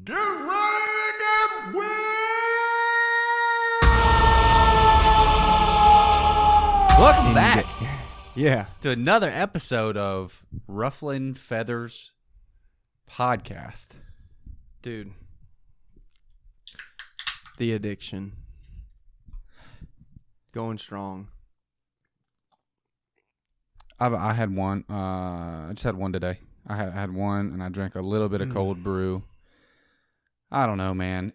Get ready to get weird! Welcome back Yeah. to another episode of Ruffling Feathers podcast. Dude. The addiction. Going strong. I had one. I just had one today. I had one, and I drank a little bit of cold brew. I don't know, man.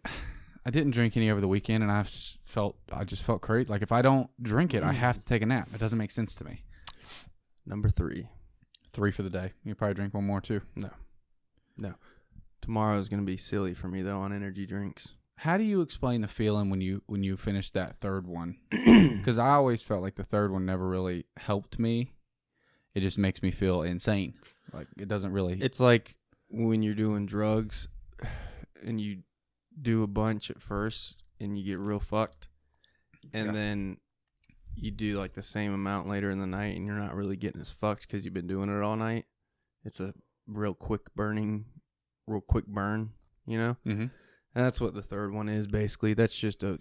I didn't drink any over the weekend, and I just felt great. Like if I don't drink it, I have to take a nap. It doesn't make sense to me. Number 3. 3 for the day. You probably drink one more too. No. Tomorrow is going to be silly for me though on energy drinks. How do you explain the feeling when you finish that third one? Because I always felt like the third one never really helped me. It just makes me feel insane. Like it doesn't really. It's like when you're doing drugs and you do a bunch at first and you get real fucked, and then you do like the same amount later in the night and you're not really getting as fucked because you've been doing it all night. It's a real quick burn, you know? Mm-hmm. And that's what the third one is basically. That's just a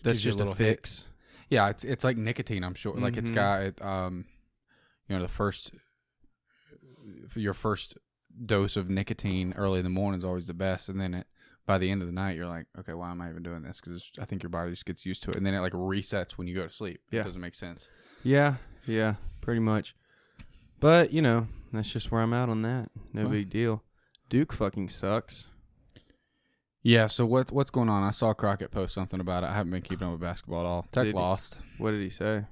fix. Yeah, it's like nicotine, I'm sure. Like it's got your first dose of nicotine early in the morning is always the best, and then by the end of the night you're like, okay, why am I even doing this? Because I think your body just gets used to it, and then it like resets when you go to sleep. Yeah. It doesn't make sense. Yeah, pretty much. But that's just where I'm at on that. No big deal. Duke fucking sucks. Yeah. So what's going on? I saw Crockett post something about it. I haven't been keeping up with basketball at all. Tech lost. What did he say?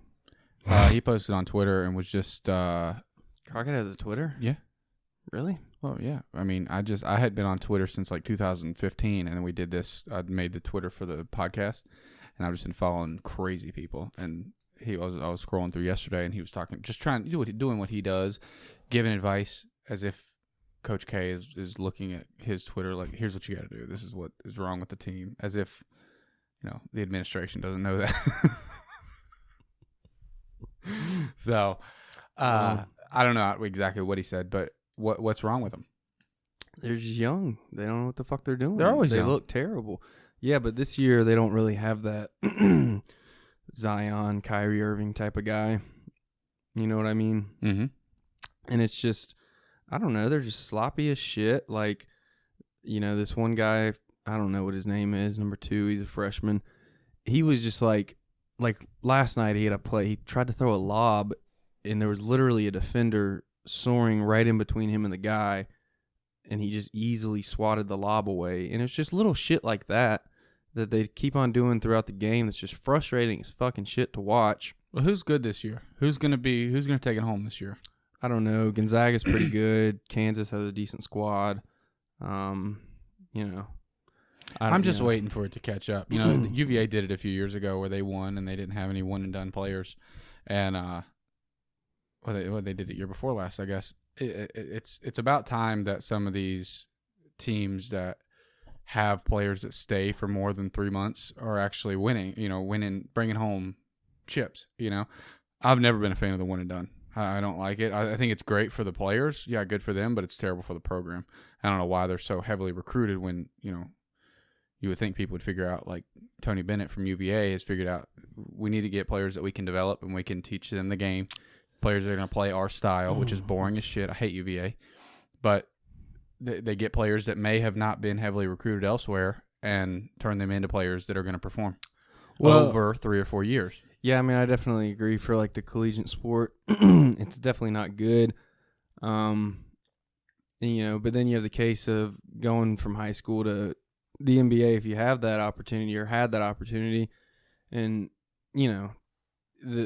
He posted on Twitter and was just Crockett has a Twitter? Yeah. Really? Well, yeah. I mean, I had been on Twitter since like 2015, and then we did this. I made the Twitter for the podcast, and I've just been following crazy people. And I was scrolling through yesterday, and he was talking, just trying to doing what he does, giving advice as if Coach K is looking at his Twitter like, here's what you got to do. This is what is wrong with the team, as if the administration doesn't know that. So, I don't know exactly what he said, but what's wrong with them? They're just young. They don't know what the fuck they're doing. They're always young. They look terrible. Yeah, but this year they don't really have that Zion, Kyrie Irving type of guy. You know what I mean? Mm-hmm. And it's just, I don't know. They're just sloppy as shit. Like, this one guy, I don't know what his name is, number 2, he's a freshman. He was just like last night he had a play. He tried to throw a lob, and there was literally a defender soaring right in between him and the guy, and he just easily swatted the lob away. And it's just little shit like that they keep on doing throughout the game that's just frustrating as fucking shit to watch. Well, who's good this year? Who's gonna take it home this year? I don't know. Gonzaga's pretty good. Kansas has a decent squad. I'm just waiting for it to catch up. UVA did it a few years ago where they won and they didn't have any one and done players, and they did it year before last, I guess. It's about time that some of these teams that have players that stay for more than 3 months are actually winning. Bringing home chips. I've never been a fan of the one and done. I don't like it. I think it's great for the players. Yeah, good for them, but it's terrible for the program. I don't know why they're so heavily recruited when, you would think people would figure out, like Tony Bennett from UVA has figured out, we need to get players that we can develop and we can teach them the game. Players that are going to play our style, which is boring as shit. I hate UVA. But they get players that may have not been heavily recruited elsewhere and turn them into players that are going to perform over 3 or 4 years. Yeah, I mean, I definitely agree for like the collegiate sport. It's definitely not good. But then you have the case of going from high school to the NBA if you have that opportunity or had that opportunity. And,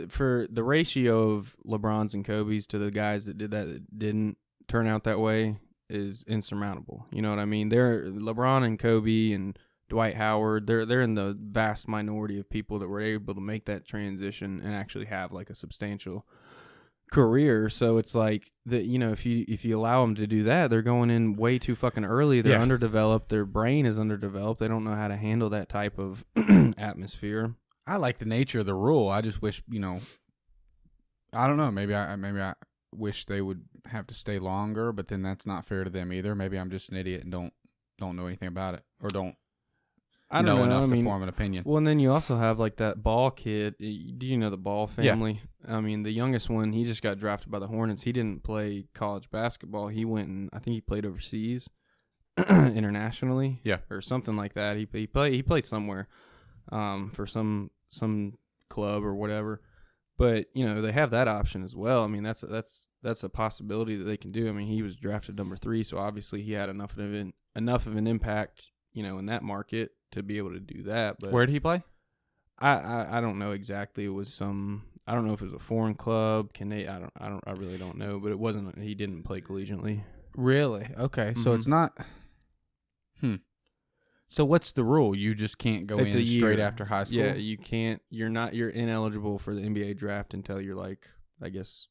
for the ratio of LeBrons and Kobe's to the guys that didn't turn out that way is insurmountable. You know what I mean? They're LeBron and Kobe and Dwight Howard. They're in the vast minority of people that were able to make that transition and actually have like a substantial career. So it's like that. If you allow them to do that, they're going in way too fucking early. They're underdeveloped. Their brain is underdeveloped. They don't know how to handle that type of atmosphere. I like the nature of the rule. I just wish, I don't know. Maybe I wish they would have to stay longer, but then that's not fair to them either. Maybe I'm just an idiot and don't don't know anything about it or don't I don't know know. enough I mean, to form an opinion. well, and then you also have like that Ball kid. Do you know the Ball family? I mean, the youngest one, he just got drafted by the Hornets. He didn't play college basketball. He went and I think he played overseas, internationally, or something like that. He played somewhere, for some club or whatever. But you know, they have that option as well. I mean, that's a possibility that they can do. I mean, he was drafted number 3, so obviously he had enough of an impact, you know, in that market to be able to do that. But Where did he play? I don't know exactly. It was I don't know if it was a foreign club. I really don't know. But it wasn't. He didn't play collegiately. Really? Okay, so it's not. So what's the rule? You just can't go It's in a year. straight after high school. Yeah, you can't. You're ineligible for the NBA draft until you're like, I guess,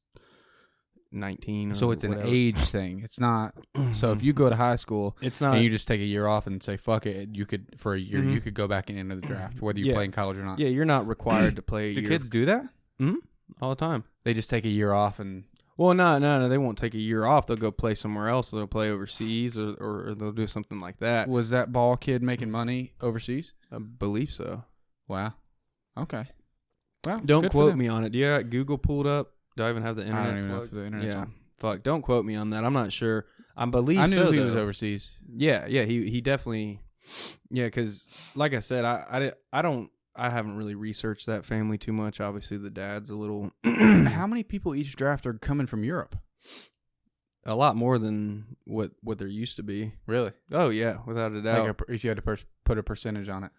19. Or So it's whatever. an age thing. It's not. So if you go to high school, It's not. and you just take a year off and say fuck it, you could for a year you could go back and enter the draft whether you Yeah. play in college or not. Yeah, you're not required to play. Do kids do that? all the time? They just take a year off and Well, no. They won't take a year off. They'll go play somewhere else. They'll play overseas, or they'll do something like that. was that Ball kid making money overseas? I believe so. Wow. Okay. Well, Don't good for quote them. me on it. Do you got Google pulled up? Do I even have the internet? I don't even know plugged? if the internet's Yeah. on. Fuck. Don't quote me on that. I'm not sure. I believe I knew so, he was though. overseas. Yeah. He definitely. Yeah, because like I said, I haven't really researched that family too much. Obviously, the dad's a little. How many people each draft are coming from Europe? A lot more than what there used to be. Really? Oh yeah, without a doubt. Like if you had to put a percentage on it.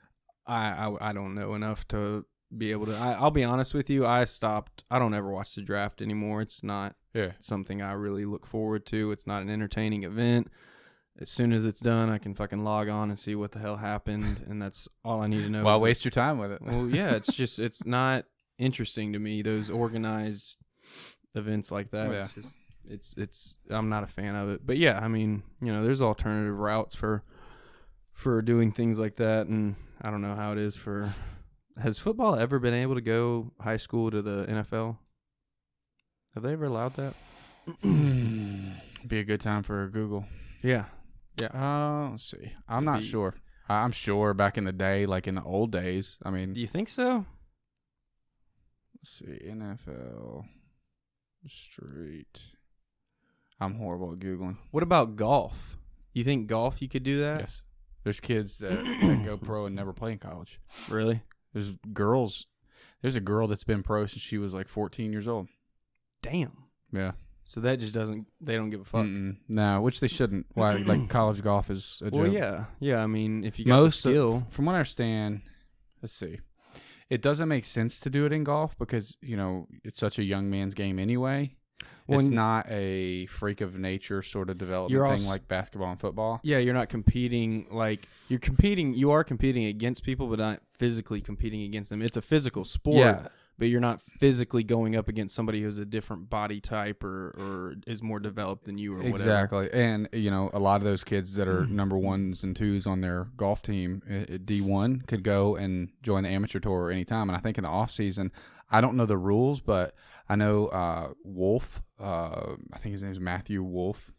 I don't know enough to be able to. I'll be honest with you. I stopped. I don't ever watch the draft anymore. It's not something I really look forward to. It's not an entertaining event. As soon as it's done, I can fucking log on and see what the hell happened, and that's all I need to know. Well, waste your time with it. Well, yeah, it's not interesting to me. Those organized events like that. Yeah. It's I'm not a fan of it. But yeah, I mean, you know, there's alternative routes for doing things like that, and I don't know how it is for. Has football ever been able to go high school to the NFL? Have they ever allowed that? Be a good time for Google. Yeah. Let's see. I'm not sure. I'm sure back in the day, like in the old days. I mean, Do you think so? let's see. NFL Street. I'm horrible at Googling. What about golf? You think golf you could do that? Yes. There's kids that go pro and never play in college. Really? There's girls. There's a girl that's been pro since she was like 14 years old. Damn. Yeah. So that just doesn't. They don't give a fuck. No, which they shouldn't. Why? Like college golf is a joke. Well, yeah. I mean, if you got the skill, from what I understand, let's see. It doesn't make sense to do it in golf because, you know, it's such a young man's game anyway. Well, It's not a freak of nature sort of development thing like basketball and football. yeah, you're not competing like you're competing. You are competing against people, but not physically competing against them. It's a physical sport. Yeah. But you're not physically going up against somebody who's a different body type or is more developed than you or whatever. Exactly. And, you know, a lot of those kids that are number ones and twos on their golf team, D1, could go and join the amateur tour anytime. And I think in the off season, I don't know the rules, but I know Wolf, I think his name is Matthew Wolf.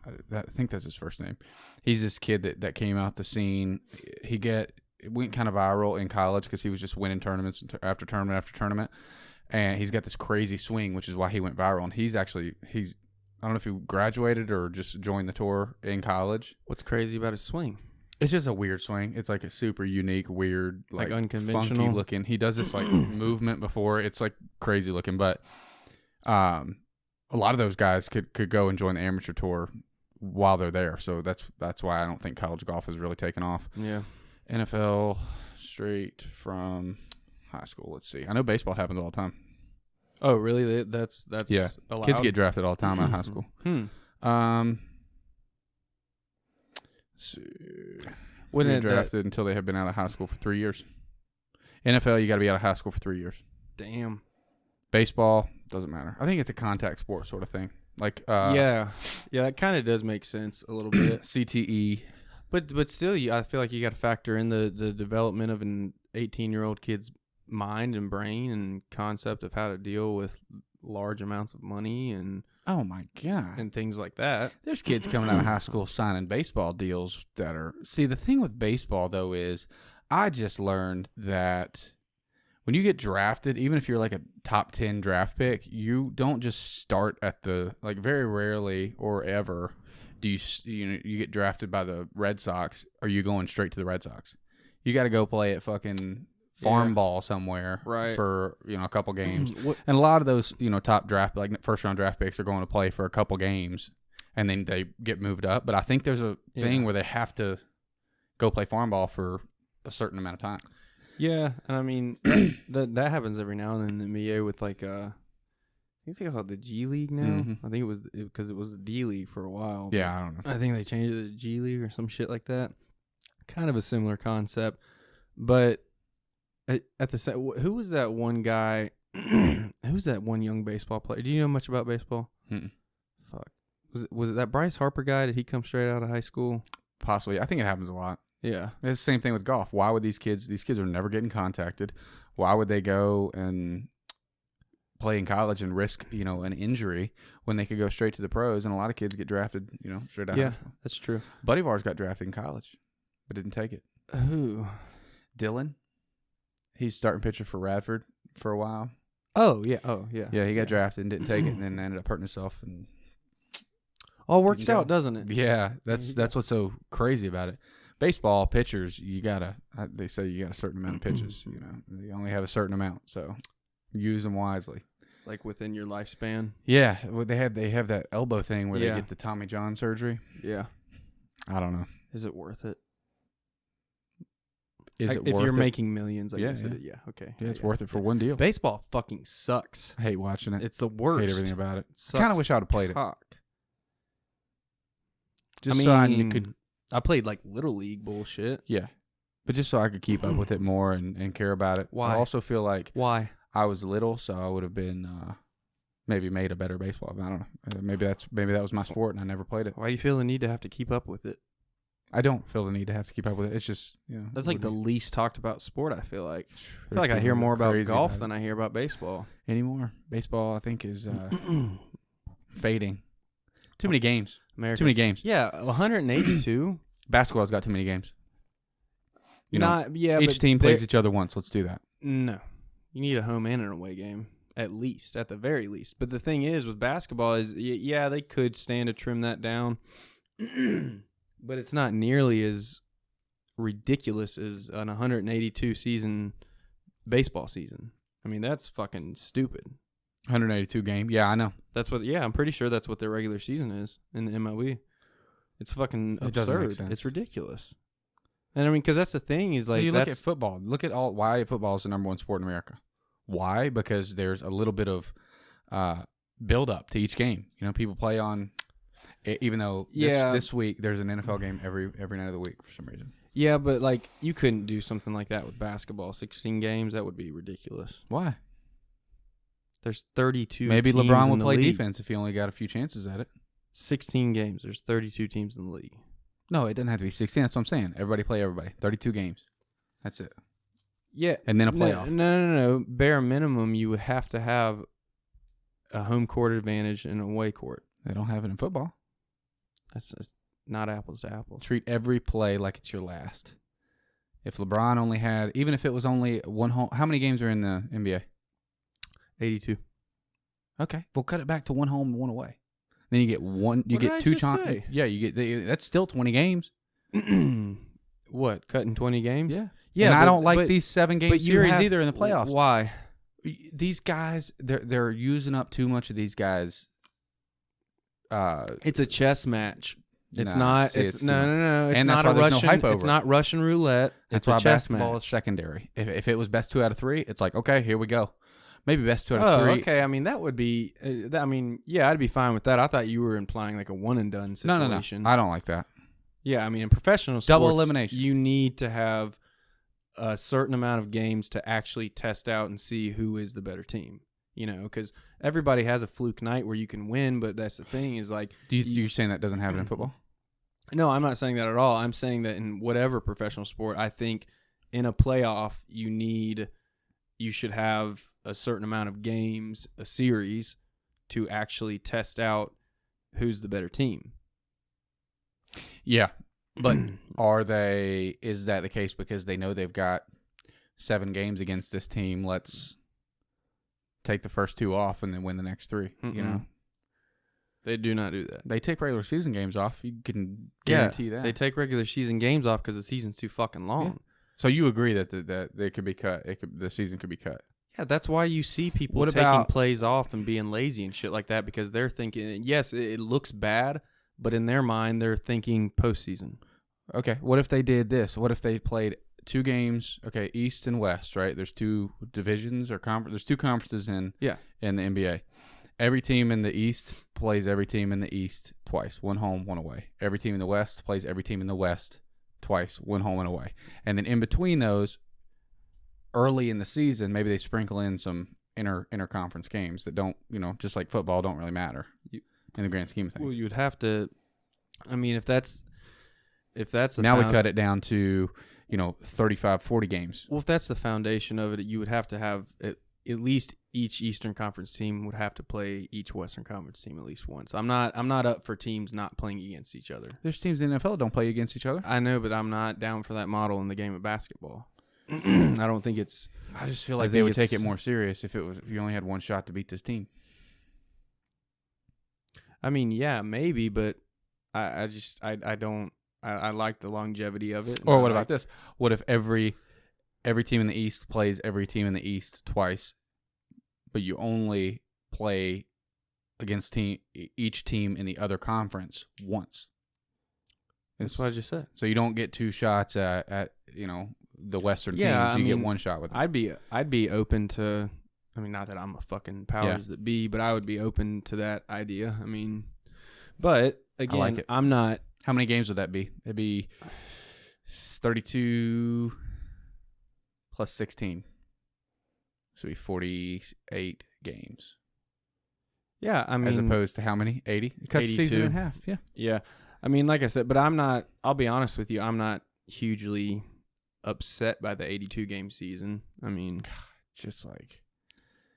I think that's his first name. He's this kid that came out the scene. It went kind of viral in college because he was just winning tournaments after tournament after tournament. And he's got this crazy swing, which is why he went viral. And he's I don't know if he graduated or just joined the tour in college. What's crazy about his swing? It's just a weird swing. It's like a super unique, weird, like unconventional, funky looking. He does this like movement before. It's like crazy looking, but a lot of those guys could go and join the amateur tour while they're there. So that's why I don't think college golf has really taken off. Yeah. NFL straight from high school. Let's see. I know baseball happens all the time. Oh, really? That's Yeah. allowed? Kids get drafted all the time out of high school. Let's see. When They're did drafted until they have been out of high school for 3 years. NFL, you got to be out of high school for 3 years. Damn. Baseball doesn't matter. I think it's a contact sport sort of thing. Like yeah, it kind of does make sense a little bit. CTE. But still, I feel like you got to factor in the development of an 18-year-old kid's mind and brain and concept of how to deal with large amounts of money and Oh my god. and things like that. There's kids coming out of high school signing baseball deals that are. See, the thing with baseball though is, I just learned that when you get drafted, even if you're like a top 10 draft pick, you don't just start at the, like, very rarely or ever do you get drafted by the Red Sox, or you going straight to the Red Sox. You got to go play at fucking farm ball somewhere for, a couple games. And a lot of those, top draft, like first round draft picks are going to play for a couple games and then they get moved up. But I think there's a thing where they have to go play farm ball for a certain amount of time. Yeah, and I mean that happens every now and then in the NBA with like I think they call it the G League now. Mm-hmm. I think it was because it was the D League for a while. Yeah, I don't know. I think they changed it to G League or some shit like that. Kind of a similar concept, but at the same, who was that one guy? Who's that one young baseball player? Do you know much about baseball? Mm-mm. Fuck, was it that Bryce Harper guy? Did he come straight out of high school? Possibly. I think it happens a lot. Yeah. It's the same thing with golf. Why would these kids are never getting contacted. Why would they go and play in college and risk, an injury when they could go straight to the pros? And a lot of kids get drafted, straight out of high school. That's true. Buddy of ours got drafted in college, but didn't take it. Who? Dylan. He's starting pitcher for Radford for a while. Oh, yeah. Oh, yeah. Yeah, he got drafted and didn't take it, and then ended up hurting himself. And all works out, doesn't it? Yeah, that's what's so crazy about it. Baseball pitchers, they say you got a certain amount of pitches. You only have a certain amount, so use them wisely. Like within your lifespan. Yeah, well, they have that elbow thing where they Yeah. get the Tommy John surgery. Yeah. I don't know. Is it worth it? Is it if worth you're it? making millions? I Yeah, guess yeah. yeah. Okay. Yeah, it's worth it for one deal. Baseball fucking sucks. I hate watching it. It's the worst. Hate everything about it. Sucks Kind of wish I would have played it. cock. Just I so I mean, could. I played like Little League bullshit. Yeah, but just so I could keep up with it more and care about it. Why? I also feel like Why? I was little, so I would have been maybe made a better baseball. I don't know. Maybe that was my sport, and I never played it. Why do you feel the need to have to keep up with it? I don't feel the need to have to keep up with it. It's just That's like the least talked about sport. I feel like. I feel like I people hear that are more about crazy golf about than I hear about baseball. anymore. Baseball, I think, is fading. Too many games. America's, Too many games. Yeah, 182. Basketball's got too many games. Yeah. Each but team plays each other once. Let's do that. No, you need a home and an away game at the very least. But the thing is, with basketball, is yeah, they could stand to trim that down, but it's not nearly as ridiculous as an 182 season baseball season. I mean, that's fucking stupid. 182 game. Yeah, I know. That's what. Yeah, I'm pretty sure that's what their regular season is in the MLB. It's fucking It doesn't make absurd. sense. It's ridiculous. And I mean, because that's the thing is like you look at that's football. Look at why football is the number one sport in America. Why? Because there's a little bit of build up to each game. People play on. Even though this week there's an NFL game every night of the week for some reason. yeah, but like you couldn't do something like that with basketball. 16 games, that would be ridiculous. Why? There's 32. Maybe teams LeBron in will the play league. defense if he only got a few chances at it. 16 games. There's 32 teams in the league. No, it doesn't have to be 16. That's what I'm saying. Everybody play everybody. 32 games. That's it. Yeah, And then a playoff. No. Bare minimum, you would have to have a home court advantage and an away court. They don't have it in football. That's not apples to apples. Treat every play like it's your last. If LeBron only had, even if it was only one home, how many games are in the NBA? 82. Okay, we'll cut it back to one home and one away. Then you get one. You What get did I two just chances. say? Yeah, you get. That's still 20 games. What? Cutting 20 games? Yeah. Yeah. And I but- don't like but- these 7-game but you series have- either in the playoffs. Why? These guys, they're using up too much of these guys. It's a chess match. It's Nah, not. see, It's it's no. It's and that's not a why there's no Russian. hype over It's it. not Russian roulette. That's It's a why chess basketball match. is secondary. If it was best 2 out of 3, it's like, okay, here we go. Maybe best 2 out Oh, of 3. okay. I mean, that would be. Yeah, I'd be fine with that. I thought you were implying like a one and done situation. No. I don't like that. Yeah, I mean, in professional sports, Double elimination. you need to have a certain amount of games to actually test out and see who is the better team. Because everybody has a fluke night where you can win, but that's the thing is like. You're saying that doesn't happen in football? No, I'm not saying that at all. I'm saying that in whatever professional sport, I think in a playoff, you should have a certain amount of games, a series, to actually test out who's the better team. Yeah, but is that the case because they know they've got 7 games against this team? Let's take the first 2 off and then win the next 3. You know, they do not do that. they take regular season games off. You can guarantee that they take regular season games off because the season's too fucking long. Yeah. So you agree that that they could be cut? The season could be cut. Yeah, that's why you see people What taking about- plays off and being lazy and shit like that because they're thinking, yes, it looks bad, but in their mind, they're thinking postseason. Okay, what if they did this? What if they played 2 games? Okay, East and West, right? There's 2 divisions or conference. There's 2 conferences in the NBA. Every team in the East plays every team in the East twice, 1 home, 1 away. Every team in the West plays every team in the West twice, 1 home and away. And then in between those, early in the season, maybe they sprinkle in some interconference games that don't, just like football, don't really matter in the grand scheme of things. Well, you'd have to. I mean, if that's the now we cut it down to 35, 40 games. Well, if that's the foundation of it, you would have to have at least each Eastern Conference team would have to play each Western Conference team at least once. I'm not up for teams not playing against each other. There's teams in the NFL that don't play against each other. I know, but I'm not down for that model in the game of basketball. I don't think it's. I just feel like they would take it more serious if you only had 1 shot to beat this team. I mean, yeah, maybe, but I don't. I like the longevity of it. Or what about this? What if every team in the East plays every team in the East twice, but you only play against each team in the other conference once? That's what I just said. So you don't get 2 shots at the Western teams. You get 1 shot with them. I'd be open to. I mean, not that I'm a fucking powers that be, but I would be open to that idea. I mean, but again, I like it. I'm not. How many games would that be? It'd be 32 plus 16. So it'd be 48 games. Yeah, I mean, as opposed to how many? 80? It cuts the 82. season in half. Yeah. Yeah. I mean, like I said, but I'm not. I'll be honest with you. I'm not hugely upset by the 82 game season. I mean, Just like,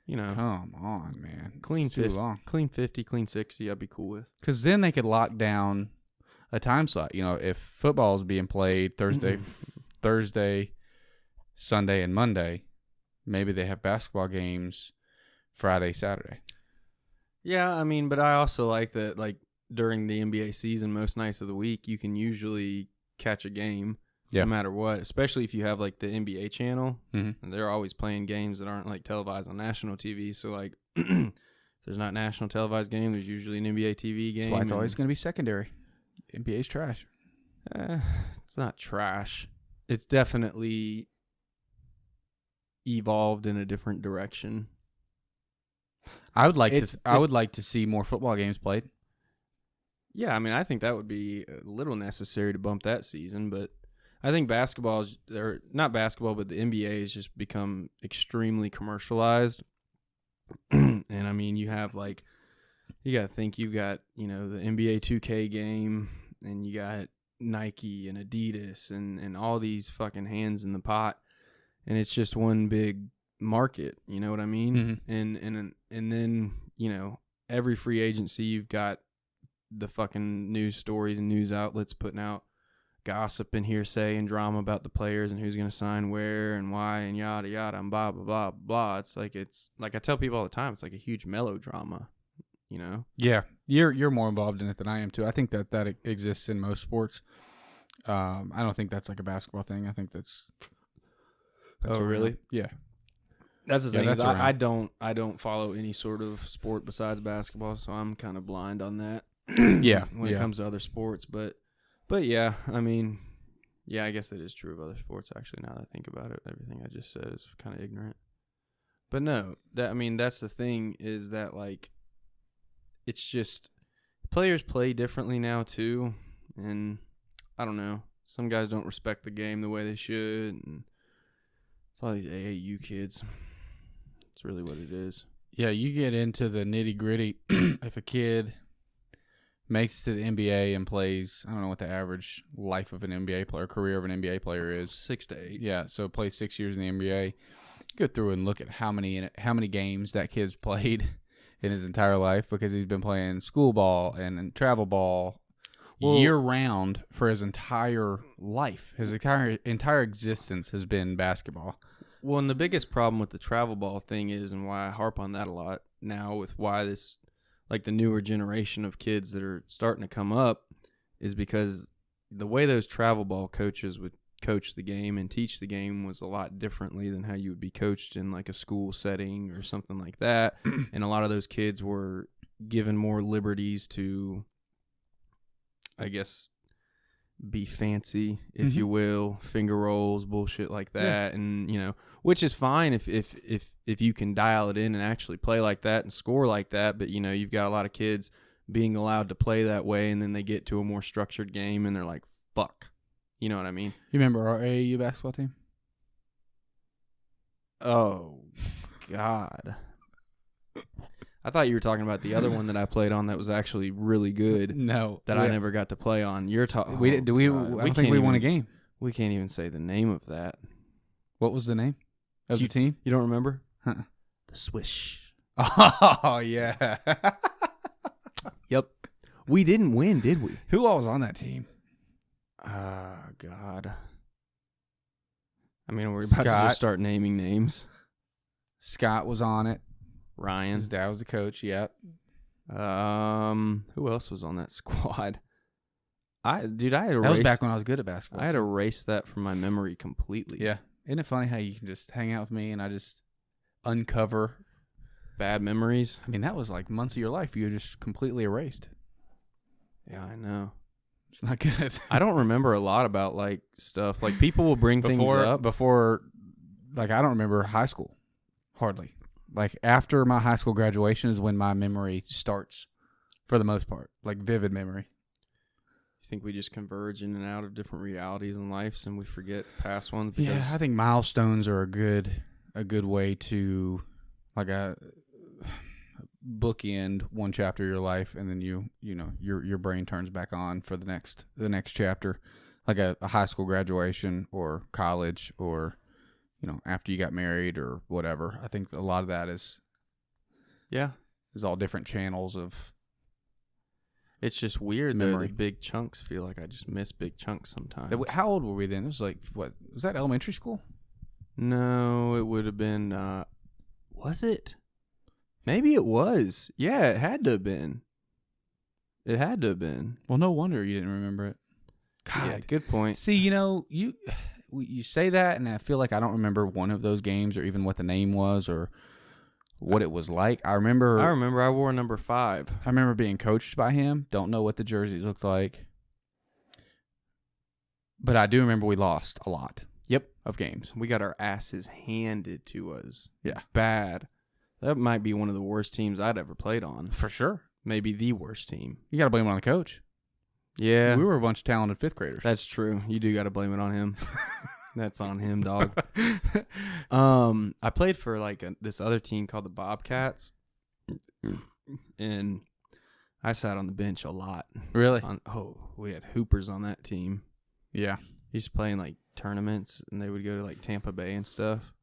come on, man. clean It's too 50, long. clean 50, clean 60. I'd be cool with. Because then they could lock down a time slot. If football is being played Thursday, Sunday, and Monday, maybe they have basketball games Friday, Saturday. Yeah, I mean, but I also like that, like, during the NBA season, most nights of the week, you can usually catch a game no matter what, especially if you have, like, the NBA channel. Mm-hmm. And they're always playing games that aren't, like, televised on national TV. So, like, if there's not national televised game, there's usually an NBA TV game. That's why it's always going to be secondary. NBA's trash. It's not trash. It's definitely evolved in a different direction. I would like to see more football games played. Yeah, I mean, I think that would be a little necessary to bump that season, but I think not basketball, but the NBA has just become extremely commercialized. And I mean, you have you got to think you've got, the NBA 2K game, and you got Nike and Adidas and all these fucking hands in the pot, and it's just one big market, you know what I mean? Mm-hmm. And then, every free agency you've got the fucking news stories and news outlets putting out gossip and hearsay and drama about the players and who's going to sign where and why and yada yada and blah blah blah blah. It's like I tell people all the time, it's like a huge melodrama, Yeah, you're more involved in it than I am too. I think that exists in most sports. I don't think that's like a basketball thing. I think that's oh really? Yeah. That's the thing. That's I don't follow any sort of sport besides basketball, so I'm kind of blind on that. Yeah, when it comes to other sports, but yeah, I mean, yeah, I guess that is true of other sports. Actually, now that I think about it, everything I just said is kind of ignorant. But no, that's the thing is that it's just players play differently now too, and I don't know. Some guys don't respect the game the way they should, and it's all these AAU kids. It's really what it is. Yeah, you get into the nitty gritty. If a kid makes it to the NBA and plays, I don't know what the average life of an NBA player, career of an NBA player is. 6 to 8. Yeah, so plays 6 years in the NBA. Go through and look at how many games that kid's played in his entire life because he's been playing school ball and travel ball Well- year round for his entire life. His entire existence has been basketball. Well, and the biggest problem with the travel ball thing is, and why I harp on that a lot now with why this, like the newer generation of kids that are starting to come up, is because the way those travel ball coaches would coach the game and teach the game was a lot differently than how you would be coached in like a school setting or something like that. And a lot of those kids were given more liberties to, I guess, be fancy, if you will, finger rolls, bullshit like that. And, you know, which is fine if you can dial it in and actually play like that and score like that. But, you know, you've got a lot of kids being allowed to play that way, and then they get to a more structured game and they're like, fuck. You know what I mean? You remember our AAU basketball team? Oh, God. I thought you were talking about the other one that I played on that was actually really good. No, That I never got to play on. You're talking. We did. Do we? I don't think we won a game. We can't even say the name of that. What was the name of the team? You don't remember? Huh. The Swish. Oh yeah. Yep. We didn't win, did we? Who all was on that team? God. I mean, we're about to Scott. just start naming names. Scott was on it. Ryan. His dad was the coach. Yep. Who else was on that squad? I had That was back when I was good at basketball. I had erased that from my memory completely. Yeah. Isn't it funny how you can just hang out with me and I just uncover? Bad memories. I mean, that was like months of your life. You were just completely erased. Yeah, I know. It's not good. I don't remember a lot about like stuff. Like people will bring things up. Before, like I don't remember high school, hardly. Like after my high school graduation is when my memory starts, for the most part, like vivid memory. You think we just converge in and out of different realities in life, and we forget past ones? Yeah, I think milestones are a good way to, like a bookend one chapter of your life, and then you know your brain turns back on for the next chapter, like a high school graduation or college or, you know, after you got married or whatever. I think a lot of that is all different channels of. It's just weird memory. that the big chunks feel like I just miss big chunks sometimes. How old were we then? It was like, what was that, elementary school? No, it would have been. Was it? Maybe it was. Yeah, it had to have been. It had to have been. Well, no wonder you didn't remember it. God, Yeah, good point. See, you know, you say that, and I feel like I don't remember one of those games or even what the name was or what it was like. I remember I wore number 5. I remember being coached by him. Don't know what the jerseys looked like, but I do remember we lost a lot. Yep. Of games. We got our asses handed to us. Yeah. Bad. That might be one of the worst teams I'd ever played on. For sure. Maybe the worst team. You got to blame it on the coach. Yeah. We were a bunch of talented 5th graders. That's true. You do got to blame it on him. That's on him, dog. I played for like this other team called the Bobcats, and I sat on the bench a lot. Really? We had hoopers on that team. Yeah. Used to play in like tournaments, and they would go to like Tampa Bay and stuff.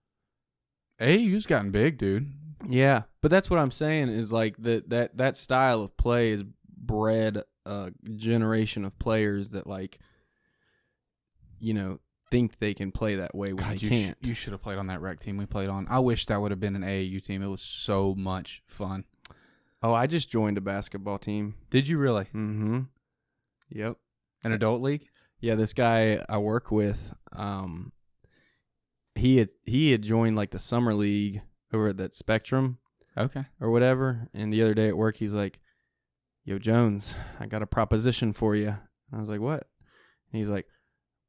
AAU's gotten big, dude. Yeah, but that's what I'm saying is like that style of play has bred a generation of players that like, you know, think they can play that way when they can't. You should have played on that rec team we played on. I wish that would have been an AAU team. It was so much fun. Oh, I just joined a basketball team. Did you really? Mm-hmm. Yep. An adult league? Yeah, this guy I work with, he had joined like the summer league over at that Spectrum. Okay. Or whatever. And the other day at work, he's like, "Yo, Jones, I got a proposition for you." I was like, "What?" And he's like,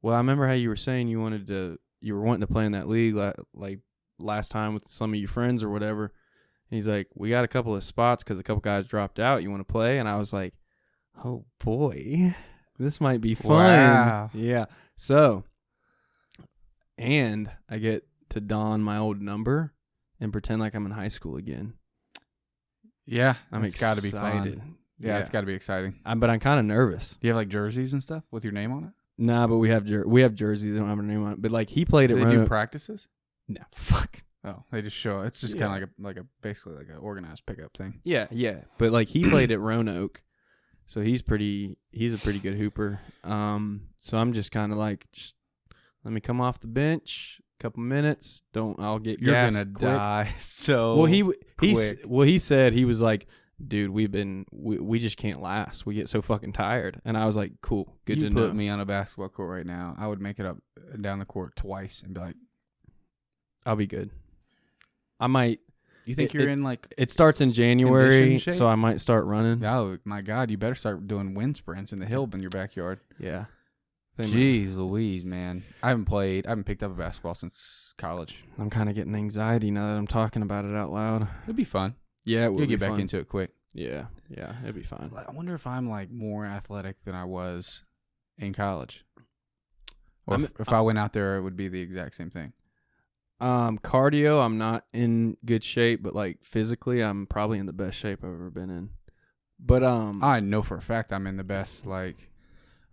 "Well, I remember how you were saying you were wanting to play in that league like last time with some of your friends or whatever." And he's like, "We got a couple of spots because a couple guys dropped out. You want to play?" And I was like, "Oh boy, this might be fun." Wow. Yeah. So, and I get to don my old number and pretend like I'm in high school again. Yeah. It's got to be fun. Yeah, it's got to be exciting. But I'm kind of nervous. Do you have like jerseys and stuff with your name on it? Nah, but we have jerseys. They don't have a name on it. But like he played Do at they Roanoke. do practices? No, fuck. Oh, they just show. It's just kind of like a basically like an organized pickup thing. Yeah, yeah. But like he played at Roanoke, so he's a pretty good hooper. So I'm just kind of like, just let me come off the bench, a couple minutes. I'll get You're gassed gonna quick. die. So Well, he said he was like, dude, we just can't last. We get so fucking tired. And I was like, cool, good to know. You put me on a basketball court right now, I would make it up and down the court twice and be like, I'll be good. I might. you think you're in like? It starts in January, condition shape? so I might start running. Oh my God! You better start doing wind sprints in the hill in your backyard. Yeah. Jeez Louise, man! I haven't picked up a basketball since college. I'm kind of getting anxiety now that I'm talking about it out loud. It'd be fun. Yeah, it would You'll be get back fun. into it quick. Yeah, it'd be fine. I wonder if I'm like more athletic than I was in college, or if I went out there, it would be the exact same thing. Cardio, I'm not in good shape, but like physically, I'm probably in the best shape I've ever been in. But I know for a fact I'm in the best, like,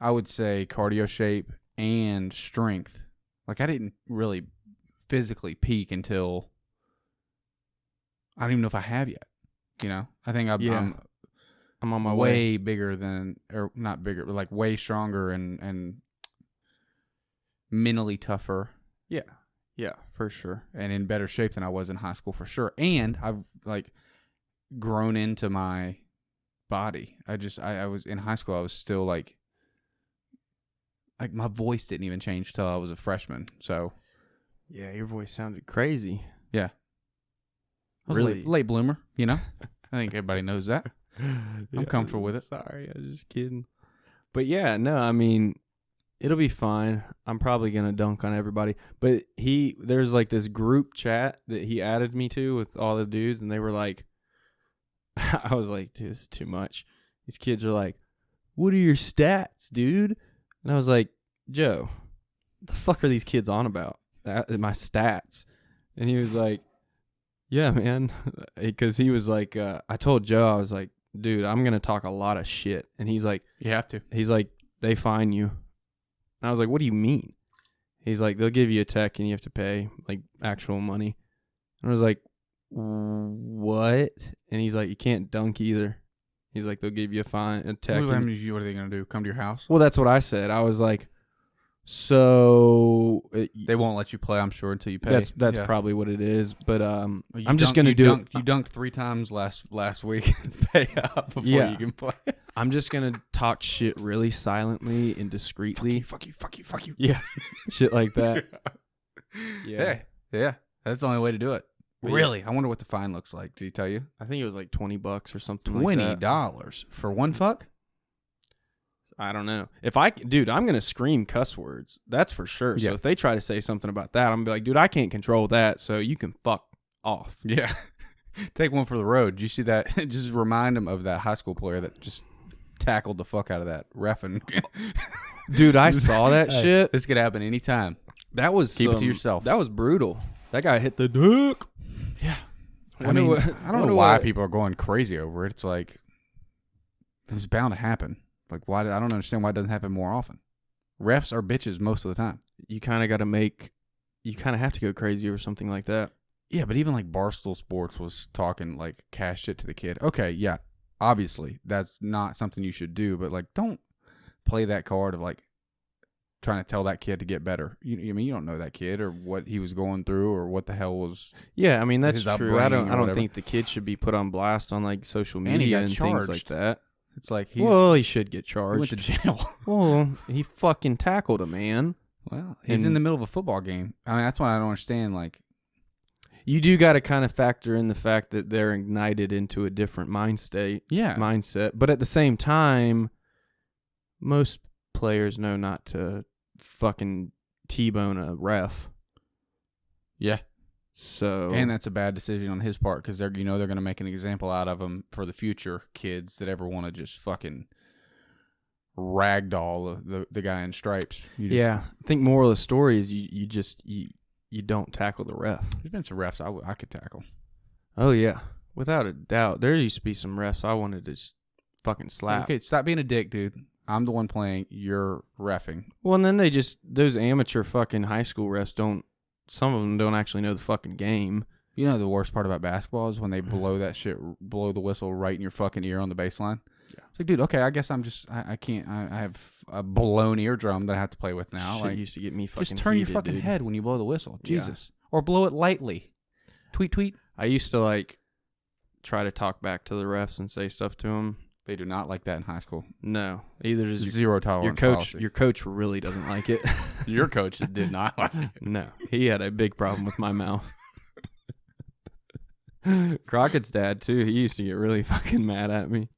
I would say cardio shape and strength. Like, I didn't really physically peak until I don't even know if I have yet. You know, I think I'm on my way bigger than, or not bigger, but like way stronger and mentally tougher. Yeah, for sure. And in better shape than I was in high school for sure. And I've like grown into my body. I was in high school. I was still like my voice didn't even change till I was a freshman. So Yeah, your voice sounded crazy. yeah, I was Really? a late bloomer. You know, I think everybody knows that. I'm comfortable with it. Sorry, I was just kidding. But yeah, no, I mean, it'll be fine. I'm probably gonna dunk on everybody. But there's like this group chat that he added me to with all the dudes, and they were like, I was like, dude, this is too much. These kids are like, what are your stats, dude? And I was like, Joe, what the fuck are these kids on about? My stats. And he was like, yeah, man. Because he was like, I told Joe, I was like, dude, I'm going to talk a lot of shit. And he's like, You have to. he's like, they fine you. And I was like, what do you mean? He's like, they'll give you a tech and you have to pay like actual money. And I was like, what? And he's like, you can't dunk either. He's like, they'll give you a tech. What are they gonna do? Come to your house? Well, that's what I said. I was like, so They won't let you play, I'm sure, until you pay. that's Yeah. probably what it is. But Well, I'm just gonna do it. You dunked 3 times last week. Pay up before you can play. I'm just gonna talk shit really silently and discreetly. Fuck you. Yeah, shit like that. Yeah. Yeah. That's the only way to do it. But yeah. Really? I wonder what the fine looks like. Did he tell you? I think it was like $20 or something. Like that. $20 for one fuck? I don't know. Dude, I'm gonna scream cuss words. That's for sure. Yeah. So if they try to say something about that, I'm gonna be like, dude, I can't control that. So you can fuck off. Yeah. Take one for the road. Did you see that? Just remind him of that high school player that just tackled the fuck out of that ref. And Dude, I saw that shit. This could happen anytime. That was Keep it to yourself. That was brutal. That guy hit the duck. Yeah. I don't know why people are going crazy over it. It's like, it was bound to happen. Like, why? I don't understand why it doesn't happen more often. Refs are bitches most of the time. You kind of have to go crazy over something like that. Yeah, but even like Barstool Sports was talking like cash shit to the kid. Okay, yeah, obviously that's not something you should do, but like, don't play that card of like trying to tell that kid to get better. I mean, you don't know that kid or what he was going through or what the hell was. Yeah, I mean that's his true. I upbringing or don't whatever. think the kid should be put on blast on like social And he media got and charged. things like that. It's like Well, he should get he went to charged. jail. Well, he fucking tackled a man. Well, he's in And- the middle of a football game. I mean, that's why I don't understand. Like, You do got to kind of factor in the fact that they're ignited into a different mindset. But at the same time, most players know not to fucking T-bone a ref. yeah. So And that's a bad decision on his part because they're going to make an example out of him for the future kids that ever want to just fucking ragdoll the guy in stripes. I think moral of the story is you don't tackle the ref. There's been some refs I could tackle. Oh yeah, without a doubt. There used to be some refs I wanted to just fucking slap. Okay, stop being a dick, dude. I'm the one playing. You're reffing. Well, and then those amateur fucking high school refs don't some of them don't actually know the fucking game. You know the worst part about basketball is when they blow the whistle right in your fucking ear on the baseline. Yeah. It's like, dude, okay, I guess I can't. I have a blown eardrum that I have to play with now. Shit like, used to get me fucking just turn heated, your fucking dude. head when you blow the whistle. Jesus. Yeah. Or blow it lightly. Tweet, tweet. I used to like try to talk back to the refs and say stuff to them. They do not like that in high school. No, either does zero tolerance. Your coach really doesn't like it. Your coach did not like it. No, he had a big problem with my mouth. Crockett's dad too. He used to get really fucking mad at me.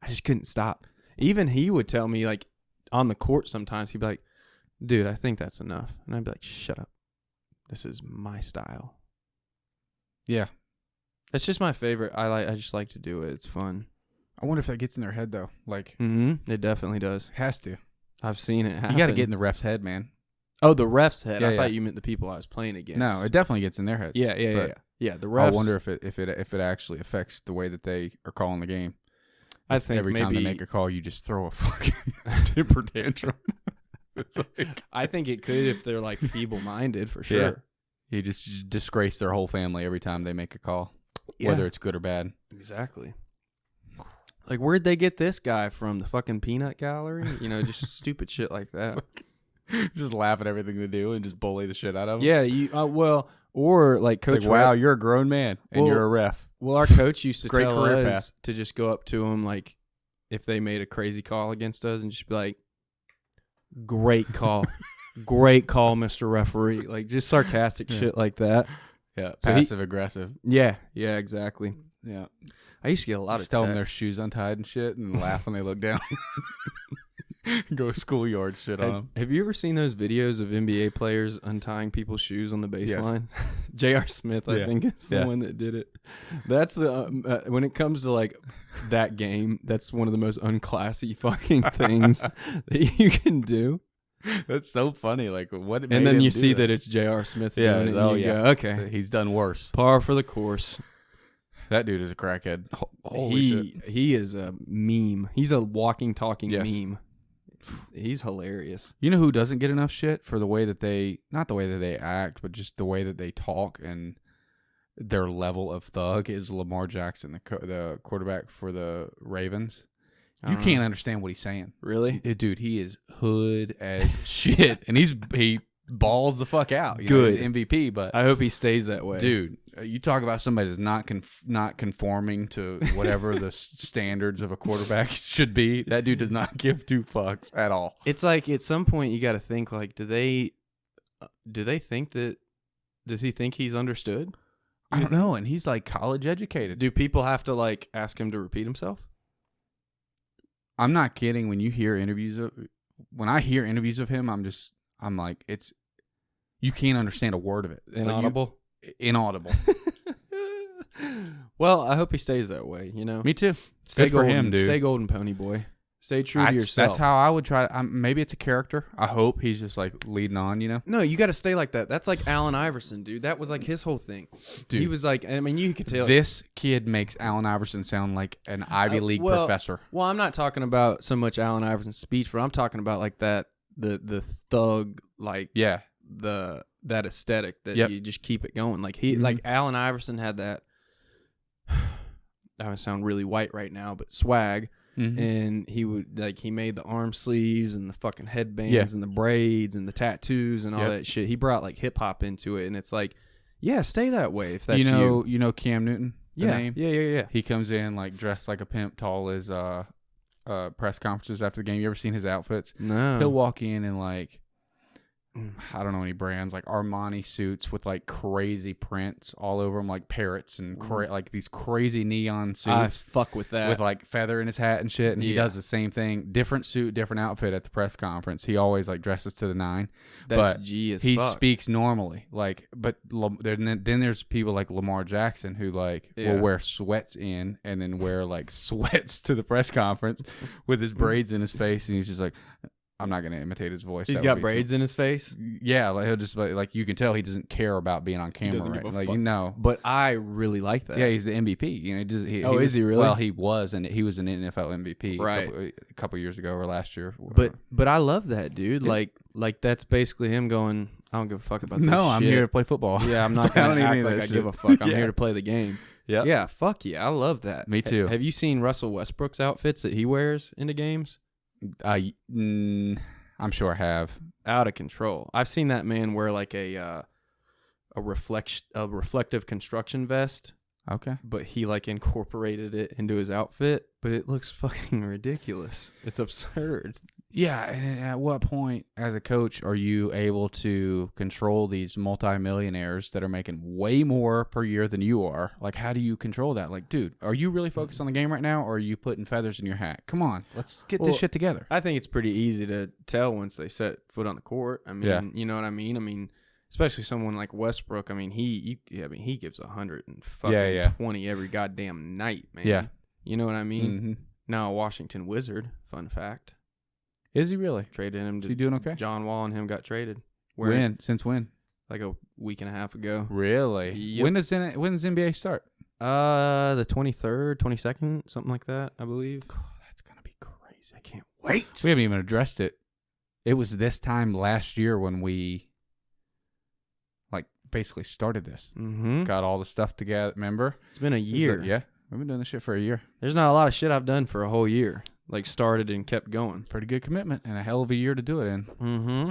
I just couldn't stop. Even he would tell me, like, on the court sometimes, he'd be like, dude, I think that's enough. And I'd be like, shut up. This is my style. Yeah. That's just my favorite. I just like to do it. It's fun. I wonder if that gets in their head, though. Like, it definitely does. Has to. I've seen it happen. You got to get in the ref's head, man. Oh, the ref's head. Yeah, I thought you meant the people I was playing against. No, it definitely gets in their heads. Yeah. The refs. I wonder if it actually affects the way that they are calling the game. I think every time they make a call, you just throw a fucking temper tantrum. It's like, I think it could if they're like feeble-minded for sure. Yeah. You just disgrace their whole family every time they make a call, whether it's good or bad. Exactly. Like, where'd they get this guy from? The fucking peanut gallery? You know, just stupid shit like that. Just laugh at everything they do and just bully the shit out of them. Yeah, or like Coach. Like, wow, you're a grown man and you're a ref. Well, our coach used to Great tell career us path. to just go up to him, like, if they made a crazy call against us and just be like, great call. Great call, Mr. Referee. Like, just sarcastic shit like that. Yeah, So passive aggressive. Yeah, exactly. Yeah. I used to get a lot of tell them texts. their shoes untied and shit and laugh when they look down. Go schoolyard shit on them. Have you ever seen those videos of NBA players untying people's shoes on the baseline? Yes. J.R. Smith, I think, is the one that did it. That's when it comes to like that game, that's one of the most unclassy fucking things that you can do. That's so funny. Like, what? And then you see that it's J.R. Smith doing it. And you go, okay, he's done worse. Par for the course. That dude is a crackhead. Holy shit. He is a meme. He's a walking, talking meme. He's hilarious. You know who doesn't get enough shit for the way that not the way that they act, but just the way that they talk and their level of thug is Lamar Jackson, the quarterback for the Ravens. You can't understand what he's saying. Really? Dude, he is hood as shit. And he balls the fuck out. You Good. know, he's MVP, but I hope he stays that way. Dude, you talk about somebody that's not conforming to whatever the standards of a quarterback should be. That dude does not give two fucks at all. It's like at some point you got to think like, do they think that? Does he think he's understood? I don't know. And he's like college educated. Do people have to like ask him to repeat himself? I'm not kidding. When I hear interviews of him, I'm like, you can't understand a word of it. Inaudible. Inaudible. Well, I hope he stays that way. You know, me too. Stay Good golden, for him, dude. Stay golden, pony boy. Stay true to yourself. That's how I would try. Maybe it's a character. I hope he's just like leading on. You know. No, you got to stay like that. That's like Allen Iverson, dude. That was like his whole thing. Dude, he was like, I mean, you could tell. This kid makes Allen Iverson sound like an Ivy League professor. Well, I'm not talking about so much Allen Iverson's speech, but I'm talking about like that the thug like that aesthetic that you just keep it going. Like like Allen Iverson had that. I would sound really white right now, but swag. Mm-hmm. And he made the arm sleeves and the fucking headbands and the braids and the tattoos and all that shit. He brought like hip hop into it, and it's like, stay that way if that's you. You know Cam Newton. Name? Yeah. He comes in like dressed like a pimp, tall as press conferences after the game. You ever seen his outfits? No. He'll walk in and like, I don't know any brands, like Armani suits with like crazy prints all over them, like parrots and like these crazy neon suits. I fuck with that. With like feather in his hat and shit. And he does the same thing. Different suit, different outfit at the press conference. He always like dresses to the nine. That's G as he fuck. speaks normally. Like, but then there's people like Lamar Jackson who like will wear sweats in and then wear like sweats to the press conference with his braids in his face. And he's just like, I'm not going to imitate his voice. He's got braids in his face? Yeah, like he'll just like you can tell he doesn't care about being on camera. Right? Like, you know. But I really like that. Yeah, he's the MVP. You know, is he really? Well, he was, and he was an NFL MVP right. a couple years ago or last year. But I love that, dude. Like that's basically him going, I don't give a fuck about this No, I'm shit. here to play football. Yeah, I'm not So I going don't to need act any like of I that give a shit. fuck. I'm Yeah. here to play the game. Yep. Yeah, fuck yeah. I love that. Me too. Have you seen Russell Westbrook's outfits that he wears into games? I'm sure I have. Out of control. I've seen that man wear like a reflective construction vest, Okay. but he like incorporated it into his outfit, but it looks fucking ridiculous. It's absurd. Yeah, and at what point as a coach are you able to control these multimillionaires that are making way more per year than you are? Like, how do you control that? Like, dude, are you really focused on the game right now, or are you putting feathers in your hat? Come on, let's get this shit together. I think it's pretty easy to tell once they set foot on the court. I mean, Yeah. you know what I mean? I mean, especially someone like Westbrook. I mean, he gives 120 every goddamn night, man. Yeah. You know what I mean? Mm-hmm. Now, a Washington Wizard, fun fact, Is he really? traded him Is to he doing okay? John Wall and him got traded. When? Since when? Like a week and a half ago. Really? Yep. When does NBA start? The 23rd, 22nd, something like that, I believe. God, that's gonna be crazy. I can't wait. We haven't even addressed it. It was this time last year when we, like, basically started this. Mm-hmm. Got all the stuff together. Remember? It's been a year. Yeah, we've been doing this shit for a year. There's not a lot of shit I've done for a whole year. Like, started and kept going. Pretty good commitment and a hell of a year to do it in. Mm-hmm.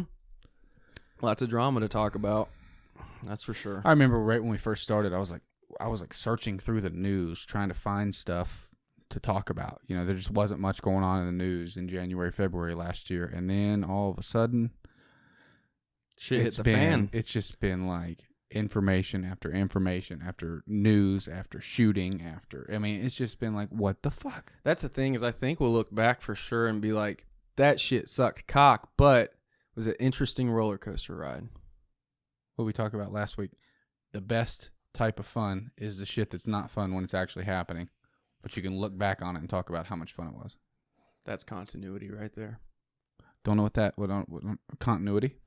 Lots of drama to talk about. That's for sure. I remember right when we first started, I was like searching through the news, trying to find stuff to talk about. You know, there just wasn't much going on in the news in January, February last year. And then all of a sudden, Shit hit the fan. It's just been like information after news, after shooting, I mean, it's just been like, what the fuck? That's the thing is I think we'll look back for sure and be like, that shit sucked cock, but it was an interesting roller coaster ride. What we talked about last week, the best type of fun is the shit that's not fun when it's actually happening, but you can look back on it and talk about how much fun it was. That's continuity right there. Don't know what continuity?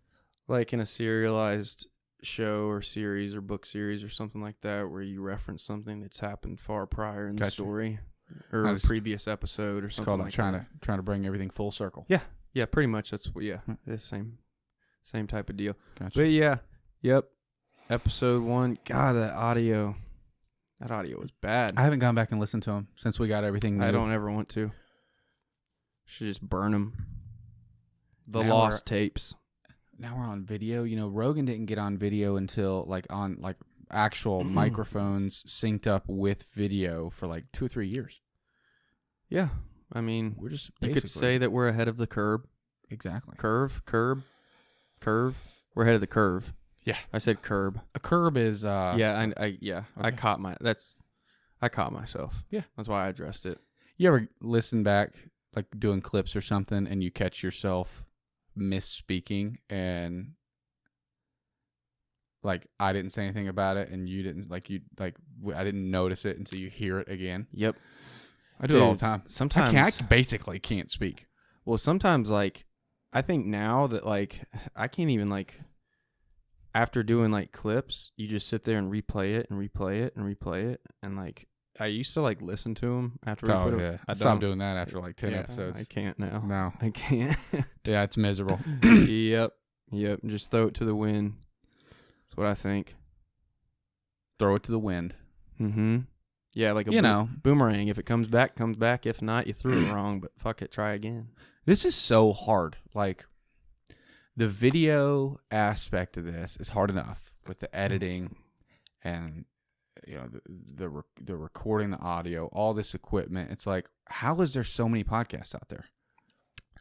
Like in a serialized show or series or book series or something like that where you reference something that's happened far prior in the story or a previous episode or something like that. Trying to bring everything full circle. Yeah, pretty much that's what it's same type of deal. Gotcha. But yeah, yep. Episode 1, God, that audio was bad. I haven't gone back and listened to them since we got everything new. I don't ever want to. Should just burn them. The Now lost tapes. Now we're on video. You know, Rogan didn't get on video until like actual microphones synced up with video for like 2 or 3 years. Yeah. I mean, We're just you could say that we're ahead of the curve. exactly. Curve. We're ahead of the curve. Yeah. I said curb. A curb is I okay. I caught myself. Yeah. That's why I addressed it. You ever listen back like doing clips or something and you catch yourself misspeaking and like I didn't say anything about it and you didn't I didn't notice it until you hear it again. Yep. I do it all the time. Sometimes I basically can't speak. Well, sometimes like I think now that like I can't even like after doing like clips, you just sit there and replay it and like I used to like listen to them after we put it. I stopped doing that after like 10 episodes. I can't now. No. I can't. Yeah, it's miserable. Yep. Just throw it to the wind. That's what I think. Throw it to the wind. Mm-hmm. Yeah, like a boomerang. If it comes back, comes back. If not, you threw it wrong. But fuck it, try again. This is so hard. Like the video aspect of this is hard enough with the editing and the recording, the audio, all this equipment. It's like, how is there so many podcasts out there? I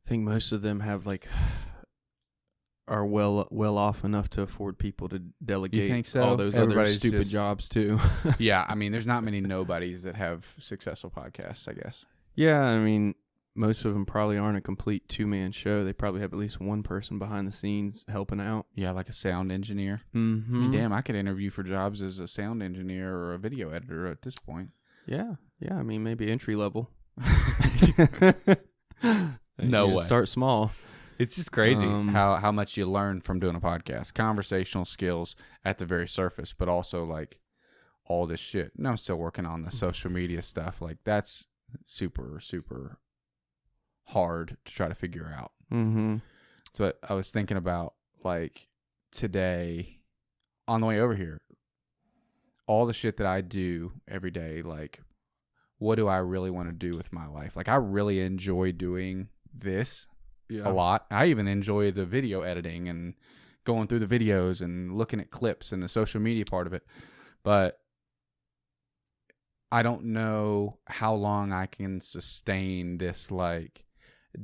think most of them have like are well off enough to afford people to delegate You think so? all those Everybody's other stupid just- jobs too. Yeah, I mean, there's not many nobodies that have successful podcasts, I guess. Yeah, I mean, most of them probably aren't a complete 2-man show. They probably have at least one person behind the scenes helping out. Yeah, like a sound engineer. Mm-hmm. I mean, damn, I could interview for jobs as a sound engineer or a video editor at this point. Yeah. I mean, maybe entry level. No way. Start small. It's just crazy how much you learn from doing a podcast. Conversational skills at the very surface, but also like all this shit. And I'm still working on the social media stuff. Like that's super, super hard to try to figure out. Mm-hmm. So I was thinking about like today on the way over here, all the shit that I do every day, like what do I really want to do with my life? Like I really enjoy doing this a lot. I even enjoy the video editing and going through the videos and looking at clips and the social media part of it. But I don't know how long I can sustain this like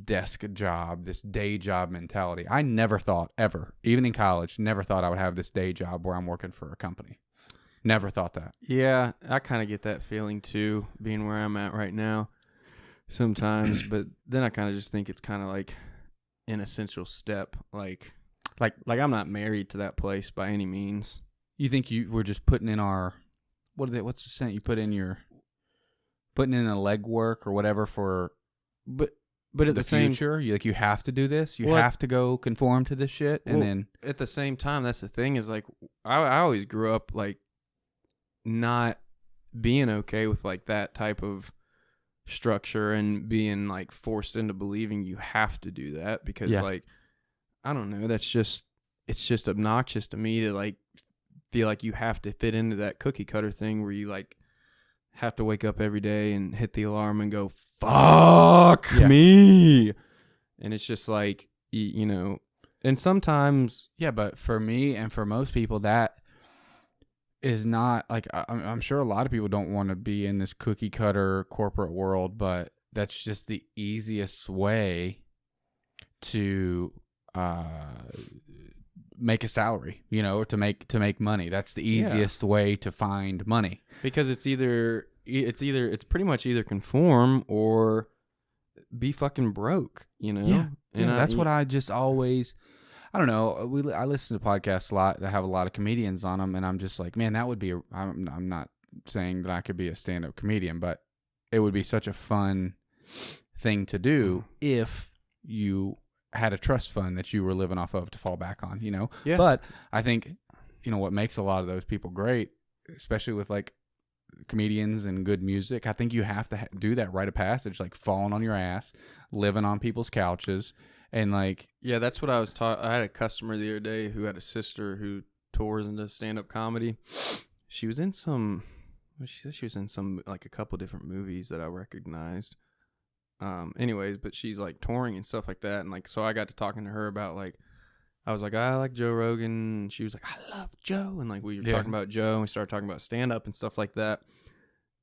desk job, this day job mentality. I never thought ever, even in college, never thought I would have this day job where I'm working for a company. Never thought that. Yeah, I kind of get that feeling too, being where I'm at right now sometimes. But then I kind of just think it's kind of like an essential step. Like I'm not married to that place by any means. You think you were just putting in our, what's the scent you put in putting in the legwork or whatever for, but at the same future, you have to do this. You have to go conform to this shit. And then at the same time, that's the thing is like, I always grew up like not being okay with like that type of structure and being like forced into believing you have to do that because like, I don't know, it's just obnoxious to me to like feel like you have to fit into that cookie cutter thing where you like have to wake up every day and hit the alarm and go, fuck me. And it's just like, you know, and sometimes. Yeah, but for me and for most people, that is not like, I'm sure a lot of people don't want to be in this cookie cutter corporate world, but that's just the easiest way to make a salary, you know, or to make money. That's the easiest way to find money. Because it's pretty much either conform or be fucking broke, you know? Yeah. And that's what I just always, I don't know. I listen to podcasts a lot that have a lot of comedians on them, and I'm just like, man, that would be I'm not saying that I could be a stand-up comedian, but it would be such a fun thing to do if you had a trust fund that you were living off of to fall back on, you know? Yeah. But I think, you know, what makes a lot of those people great, especially with like comedians and good music, I think you have to do that rite of passage, like falling on your ass, living on people's couches, and like. Yeah, that's what I was taught. I had a customer the other day who had a sister who tours into stand-up comedy. She was in she said she was in some, like a couple different movies that I recognized. Anyways, but she's like touring and stuff like that. And like, so I got to talking to her about like, I was like, I like Joe Rogan. And she was like, I love Joe. And like, we were talking about Joe and we started talking about stand up and stuff like that.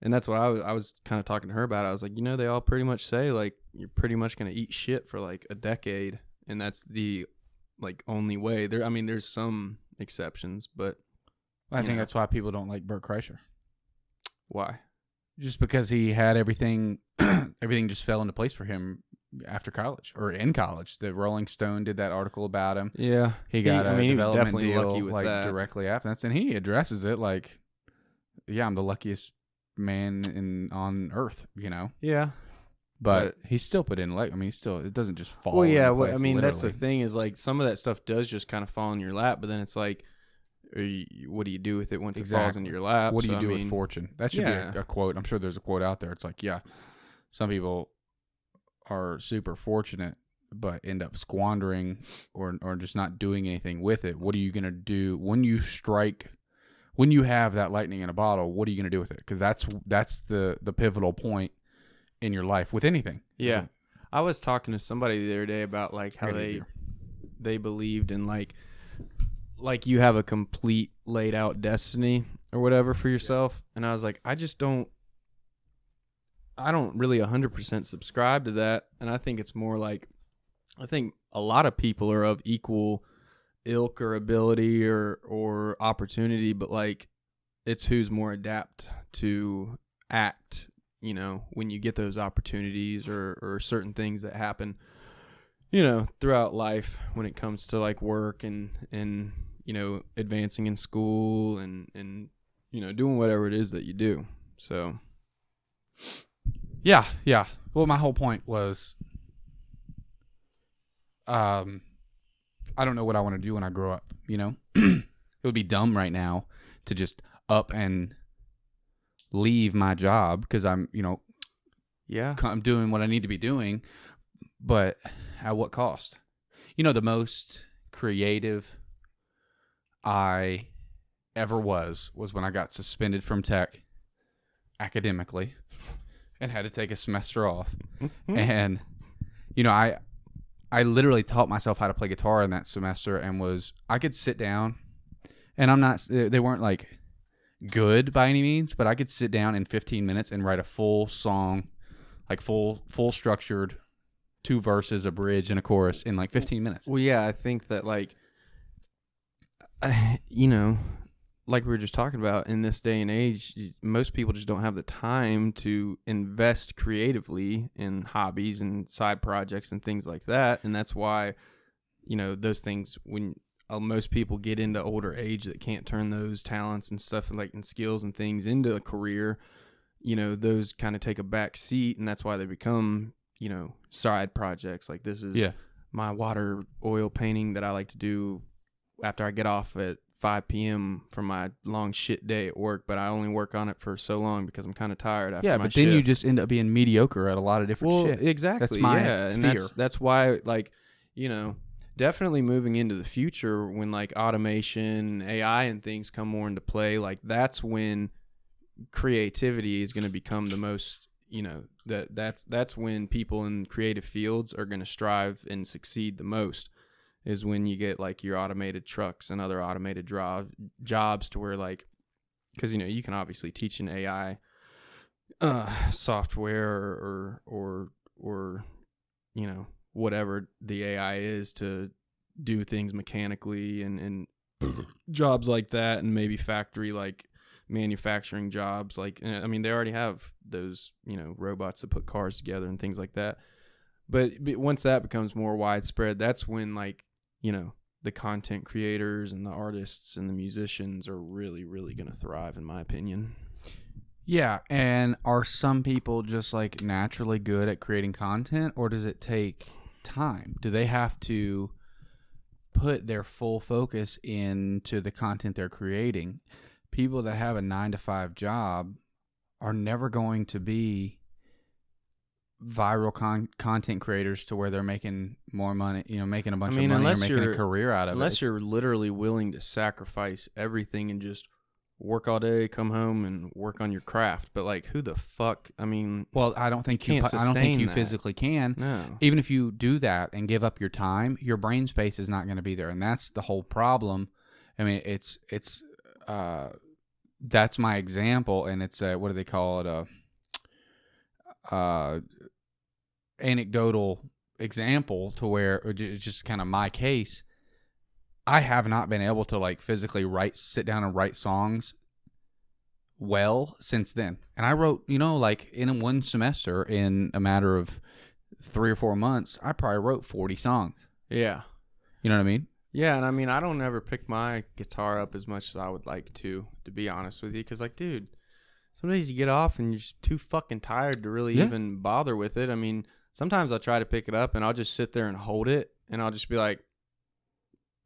And that's what I was kind of talking to her about. I was like, you know, they all pretty much say like, you're pretty much going to eat shit for like a decade. And that's the like only way there. I mean, there's some exceptions, but I think that's why people don't like Bert Kreischer. Why? Just because he had everything, everything just fell into place for him after college or in college. The Rolling Stone did that article about him. Yeah, he got a development definitely deal lucky with like that. directly after that, and he addresses it like, "Yeah, I'm the luckiest man on earth," you know. Yeah, but he still put in like, I mean, it doesn't just fall. Well, yeah, into place, I mean, literally. that's the thing is like some of that stuff does just kind of fall in your lap, but then it's like, what do you do with it once it falls into your lap? What do you do with fortune? That should be a quote. I'm sure there's a quote out there. It's like, yeah, some people are super fortunate but end up squandering or just not doing anything with it. What are you going to do when you have that lightning in a bottle? What are you going to do with it? Because that's the pivotal point in your life with anything. Yeah. So, I was talking to somebody the other day about like how they believed in like you have a complete laid out destiny or whatever for yourself. And I was like, I don't really 100% subscribe to that. And I think it's more like, I think a lot of people are of equal ilk or ability or opportunity, but like it's who's more adept to act, you know, when you get those opportunities or certain things that happen, you know, throughout life when it comes to like work and you know, advancing in school and you know, doing whatever it is that you do. So yeah. Well, my whole point was I don't know what I want to do when I grow up, you know? It would be dumb right now to just up and leave my job because I'm, you know, I'm doing what I need to be doing, but at what cost? You know, the most creative I ever was when I got suspended from tech academically and had to take a semester off. And, you know, I literally taught myself how to play guitar in that semester, and I could sit down, and they weren't like good by any means, but I could sit down in 15 minutes and write a full song, like full structured 2 verses, a bridge, and a chorus in like 15 minutes. Well, yeah, I think that like, you know, like we were just talking about, in this day and age, most people just don't have the time to invest creatively in hobbies and side projects and things like that. And that's why, you know, those things, when most people get into older age that can't turn those talents and stuff and skills and things into a career, you know, those kind of take a back seat. And that's why they become, you know, side projects. Like, this is my water oil painting that I like to do after I get off at 5 p.m. from my long shit day at work, but I only work on it for so long because I'm kind of tired after my but shift. then you just end up being mediocre at a lot of different shit. Exactly. That's my and fear. that's why, like, you know, definitely moving into the future when like automation, AI and things come more into play, like that's when creativity is going to become the most, you know, that's when people in creative fields are going to strive and succeed the most, is when you get like your automated trucks and other automated jobs to where, like, because, you know, you can obviously teach an AI software or you know, whatever the AI is to do things mechanically and jobs like that, and maybe factory like manufacturing jobs. Like, I mean, they already have those, you know, robots that put cars together and things like that. But once that becomes more widespread, that's when, like, you know, the content creators and the artists and the musicians are really, really going to thrive, in my opinion. Yeah, and are some people just like naturally good at creating content, or does it take time? Do they have to put their full focus into the content they're creating? People that have a 9-to-5 job are never going to be viral content creators to where they're making more money, you know, making a bunch of money or making a career out of it. Unless you're literally willing to sacrifice everything and just work all day, come home and work on your craft. But like, who the fuck? I mean, well, I don't think you physically can. No. Even if you do that and give up your time, your brain space is not going to be there, and that's the whole problem. I mean, it's that's my example, and it's what do they call it? Anecdotal example to where it's just kind of my case. I have not been able to like physically sit down and write songs well since then. And I wrote, you know, like in one semester, in a matter of 3 or 4 months, I probably wrote 40 songs. Yeah. You know what I mean? Yeah, and I mean, I don't ever pick my guitar up as much as I would like to be honest with you. Because, like, dude, some days you get off and you're just too fucking tired to really even bother with it. I mean, sometimes I'll try to pick it up and I'll just sit there and hold it, and I'll just be like,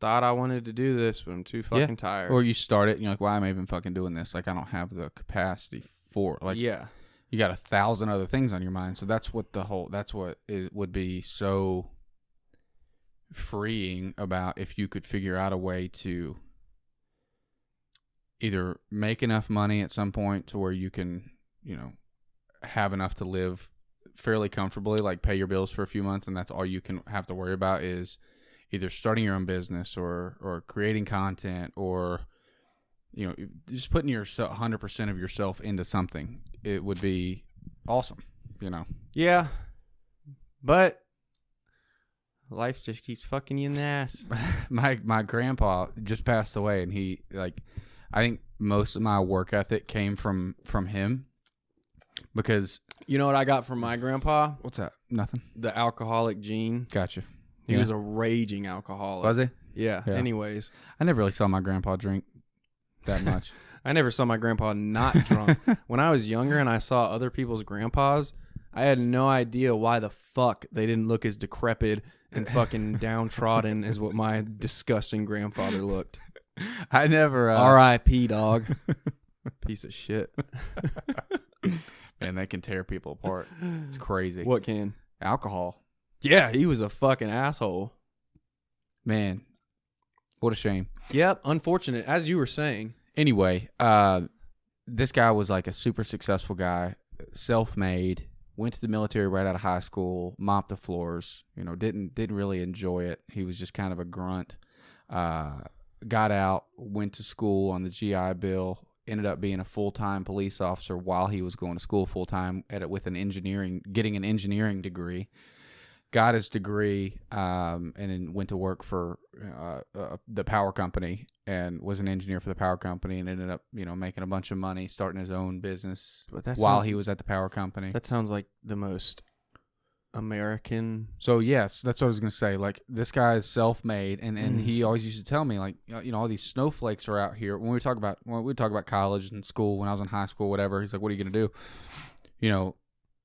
thought I wanted to do this, but I'm too fucking tired. Or you start it and you're like, why am I even fucking doing this? Like, I don't have the capacity for it. Like, yeah. You got 1,000 other things on your mind. So that's what it would be so freeing about, if you could figure out a way to either make enough money at some point to where you can, you know, have enough to live fairly comfortably, like pay your bills for a few months, and that's all you can have to worry about is either starting your own business or creating content, or, you know, just putting yourself 100% of yourself into something. It would be awesome, you know. Yeah, but life just keeps fucking you in the ass. My grandpa just passed away, and he, like, I think most of my work ethic came from him, because you know what I got from my grandpa? What's that? Nothing. The alcoholic gene. Gotcha. He was a raging alcoholic. Was he? Yeah. Anyways, I never really saw my grandpa drink that much. I never saw my grandpa not drunk. When I was younger and I saw other people's grandpas, I had no idea why the fuck they didn't look as decrepit and fucking downtrodden as what my disgusting grandfather looked. I never... R.I.P. dog. Piece of shit. Man, they can tear people apart. It's crazy. What can? Alcohol. Yeah, he was a fucking asshole. Man, What a shame. Yep, unfortunate, as you were saying. Anyway, this guy was like a super successful guy, self-made, went to the military right out of high school, mopped the floors, didn't really enjoy it. He was just kind of a grunt. Got out, went to school on the GI Bill, ended up being a full-time police officer while he was going to school full-time getting an engineering degree. Got his degree, and then went to work for the power company and was an engineer for the power company and ended up, making a bunch of money, starting his own business while he was at the power company. That sounds like the most American. So yes, that's what I was gonna say. Like, this guy is self-made, and he always used to tell me, like, all these snowflakes are out here. When we talk about college and school, when I was in high school, whatever, he's like, "What are you gonna do?"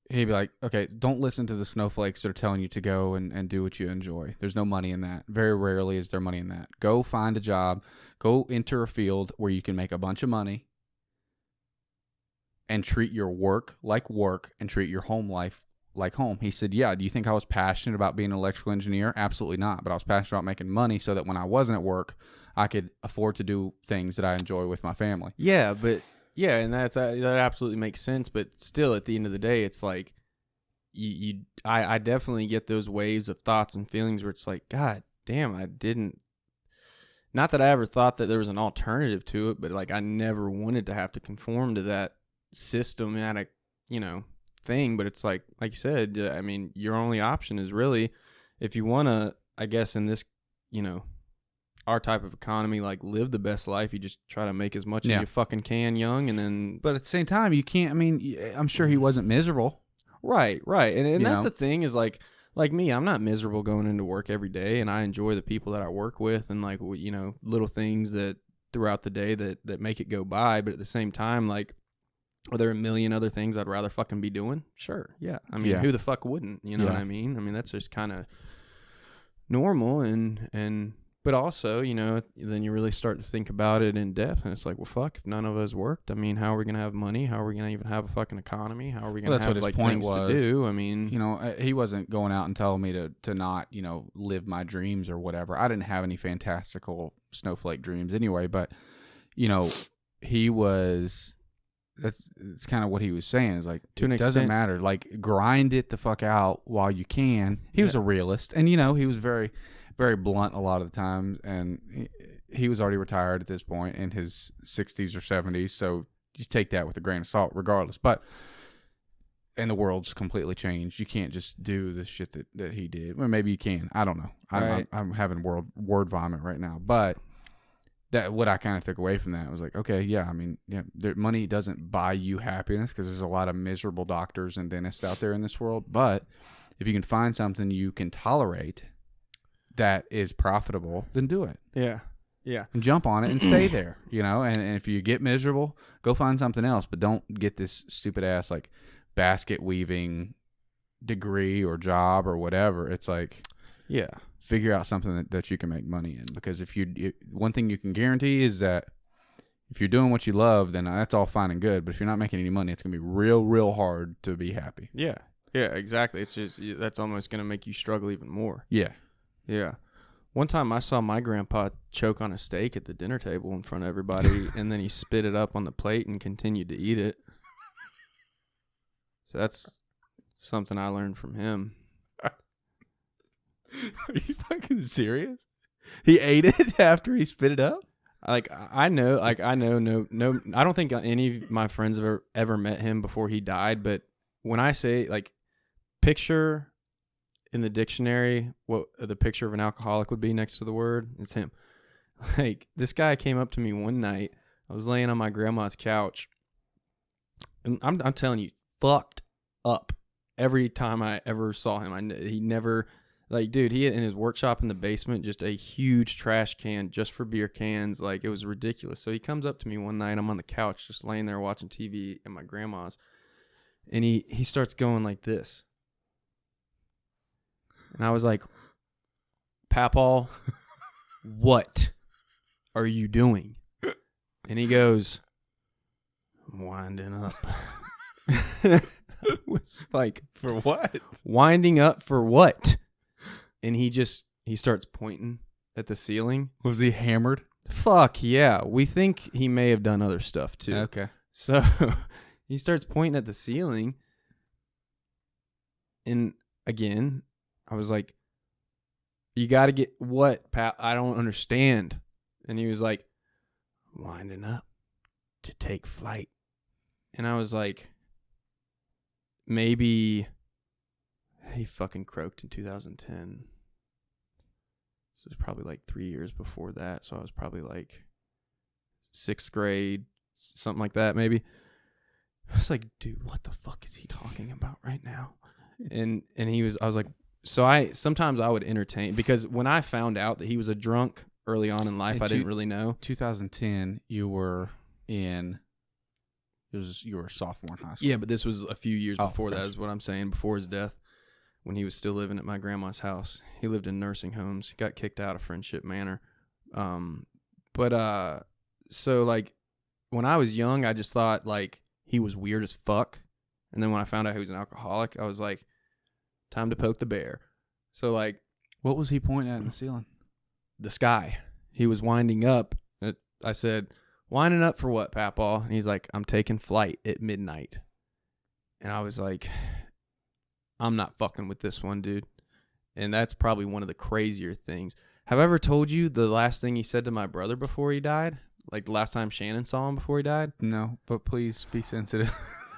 He'd be like, "Okay, don't listen to the snowflakes that are telling you to go and do what you enjoy. There's no money in that. Very rarely is there money in that. Go find a job. Go enter a field where you can make a bunch of money and treat your work and treat your home life like home." He said, "Yeah, do you think I was passionate about being an electrical engineer? Absolutely not. But I was passionate about making money so that when I wasn't at work, I could afford to do things that I enjoy with my family." Yeah, yeah, and that absolutely makes sense. But still, at the end of the day, it's like I definitely get those waves of thoughts and feelings where it's like, God damn, I didn't. Not that I ever thought that there was an alternative to it, but like I never wanted to have to conform to that systematic, thing. But it's like you said, I mean, your only option is really, if you want to, I guess in this, our type of economy, like, live the best life, you just try to make as much as you fucking can young, and then. But at the same time, you can't. I mean, I'm sure he wasn't miserable. Right, and that's the thing is like me, I'm not miserable going into work every day, and I enjoy the people that I work with, and like little things that throughout the day that make it go by. But at the same time, like, are there a million other things I'd rather fucking be doing? Sure, yeah. I mean, who the fuck wouldn't? You know what I mean? I mean, that's just kind of normal, and. But also, then you really start to think about it in depth, and it's like, well, fuck, if none of us worked, I mean, how are we going to have money? How are we going to even have a fucking economy? How are we going to have, like, things to do? I mean... he wasn't going out and telling me to not, live my dreams or whatever. I didn't have any fantastical snowflake dreams anyway, but, he was... That's kind of what he was saying, is like, it doesn't matter. Like, grind it the fuck out while you can. He was a realist, and, he was very... very blunt a lot of the times, and he was already retired at this point in his 60s or 70s, so you take that with a grain of salt regardless. And the world's completely changed. You can't just do the shit that he did. Well, maybe you can. I don't know. I'm having word vomit right now. But what I kind of took away from that was like, okay, yeah, I mean, money doesn't buy you happiness, because there's a lot of miserable doctors and dentists out there in this world. But if you can find something you can tolerate that is profitable, then do it. Yeah. And jump on it and stay there, and if you get miserable, go find something else, but don't get this stupid ass like basket weaving degree or job or whatever. It's like, figure out something that you can make money in, because one thing you can guarantee is that if you're doing what you love, then that's all fine and good, but if you're not making any money, it's going to be real, real hard to be happy. Yeah, exactly. It's just, that's almost going to make you struggle even more. Yeah. One time I saw my grandpa choke on a steak at the dinner table in front of everybody, and then he spit it up on the plate and continued to eat it. So that's something I learned from him. Are you fucking serious? He ate it after he spit it up? I know, I don't think any of my friends have ever met him before he died, but when I say, like, picture... in the dictionary what the picture of an alcoholic would be next to the word, it's him. Like, this guy came up to me one night. I was laying on my grandma's couch, and I'm telling you, fucked up every time I ever saw him. He never, like, dude, he had in his workshop in the basement just a huge trash can just for beer cans. Like, it was ridiculous. So he comes up to me one night. I'm on the couch just laying there watching TV at my grandma's, and he starts going like this. And I was like, Papaw, what are you doing? And he goes, I'm winding up. I was like, for what? Winding up for what? And he starts pointing at the ceiling. Was he hammered? Fuck yeah. We think he may have done other stuff too. Okay. So he starts pointing at the ceiling. And again, I was like, you got to get what, Pat? I don't understand. And he was like, winding up to take flight. And I was like, maybe he fucking croaked in 2010. So it was probably like 3 years before that. So I was probably like 6th grade, something like that, maybe. I was like, dude, what the fuck is he talking about right now? And I was like, so sometimes I would entertain, because when I found out that he was a drunk early on in life, I didn't really know. 2010, you were a sophomore in high school. Yeah, but this was a few years before okay. that is what I'm saying, before his death, when he was still living at my grandma's house. He lived in nursing homes. He got kicked out of Friendship Manor. So like when I was young, I just thought like he was weird as fuck. And then when I found out he was an alcoholic, I was like, time to poke the bear. So like, What was he pointing at in the ceiling? the sky. He was winding up. I said, winding up for what, Papaw? And he's like, I'm taking flight at midnight. And I was like, I'm not fucking with this one, dude. And that's probably one of the crazier things. Have I ever told you the last thing he said to my brother before he died? Like the last time Shannon saw him before he died? No, but please be sensitive.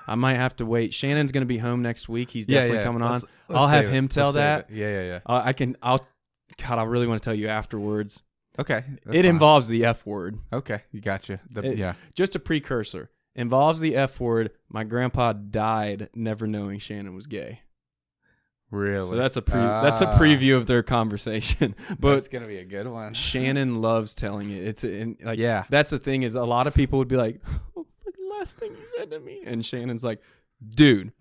I might have to wait. Shannon's going to be home next week. He's definitely coming on. Let's I'll have save it. him tell Let's save that. it. Yeah. God, I really want to tell you afterwards. Okay. It involves the F word. Okay, you gotcha. Yeah. Just a precursor. Involves the F word. My grandpa died never knowing Shannon was gay. Really? So that's a preview of their conversation. But that's gonna be a good one. Shannon loves telling it. Yeah. That's the thing, is a lot of people would be like, oh, the last thing he said to me. And Shannon's like, dude,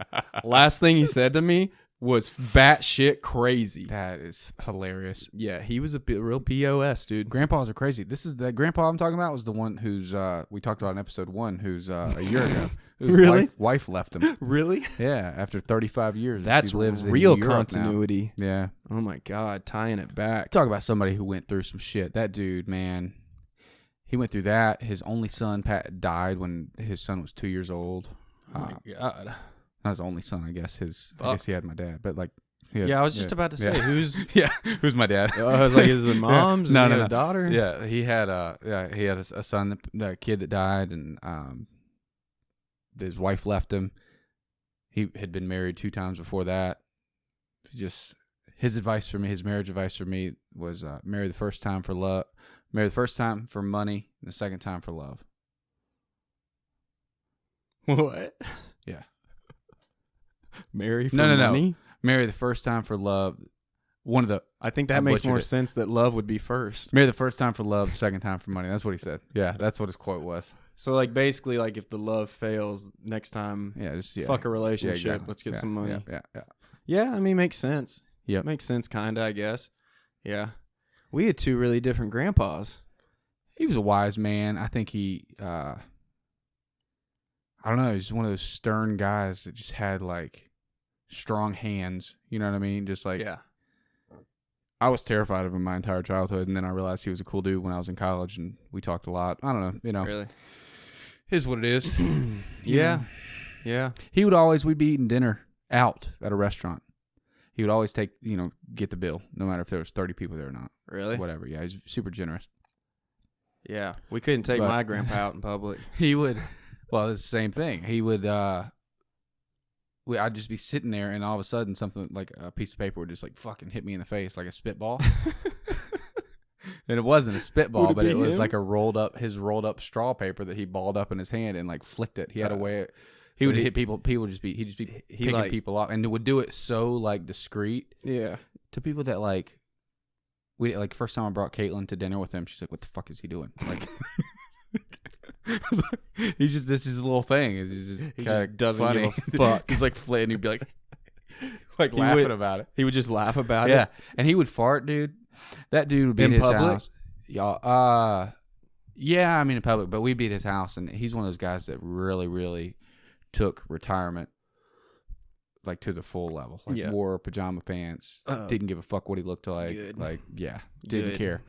last thing he said to me was batshit crazy. That is hilarious. Yeah, he was a real POS, dude. Grandpas are crazy. This is the grandpa I'm talking about was the one who's we talked about in episode 1, who's a year ago. Whose Really? Wife left him. Really? Yeah, after 35 years. That's she lives real in New York continuity. Now. Yeah. Oh my God, tying it back. Talk about somebody who went through some shit. That dude, man, he went through that. His only son, Pat, died when his son was 2 years old. Oh my God. Not his only son, I guess. I guess he had my dad, but like, I was just about to say, who's? Yeah, who's my dad? I was like, is it mom's? No, and no, he had no. a daughter. Yeah, he had a son, the kid that died, and his wife left him. He had been married 2 times before that. Just his advice for me, his marriage advice for me was marry the first time for love, marry the first time for money, and the second time for love. What? Yeah. Marry for No. money? Marry the first time for love. I think that I makes butchered more it. sense that love would be first. Marry the first time for love, second time for money. That's what he said. Yeah, that's what his quote was. So like basically like if the love fails next time, fuck a relationship. exactly. Let's get some money. Yeah. Yeah, I mean, makes sense. Yep. Makes sense, kinda, I guess. Yeah. We had 2 really different grandpas. He was a wise man. I think he, I don't know, he's one of those stern guys that just had like strong hands. You know what I mean? Just like, Yeah. I was terrified of him my entire childhood, and then I realized he was a cool dude when I was in college, and we talked a lot. I don't know, Really? Here's what it is. Yeah. Yeah. We'd be eating dinner out at a restaurant. He would always get the bill, no matter if there was 30 people there or not. Really? Whatever. Yeah, he's super generous. Yeah. We couldn't take But- my grandpa out in public. He would, well, it's the same thing. He would, I'd just be sitting there, and all of a sudden, something like a piece of paper would just like fucking hit me in the face like a spitball. And it wasn't a spitball, but it was him? like his rolled up straw paper that he balled up in his hand and like flicked it. He had a way. He so would he- hit people. He'd just be picking like- people off, and would do it so like discreet Yeah. to people that like. First time I brought Caitlin to dinner with him, she's like, "What the fuck is he doing?" Like. This is his little thing. He just doesn't give a fuck. He's like flitting. He'd be like He laughing would- about it. He would just laugh about Yeah, it. and he would fart, dude. That dude would be In at his public? house. Y'all, yeah, I mean in public, but we'd be at his house, and he's one of those guys that really, really took retirement like to the full level. Like Yeah. wore pajama pants. Didn't give a fuck what he looked like. Good. Like didn't Good. care.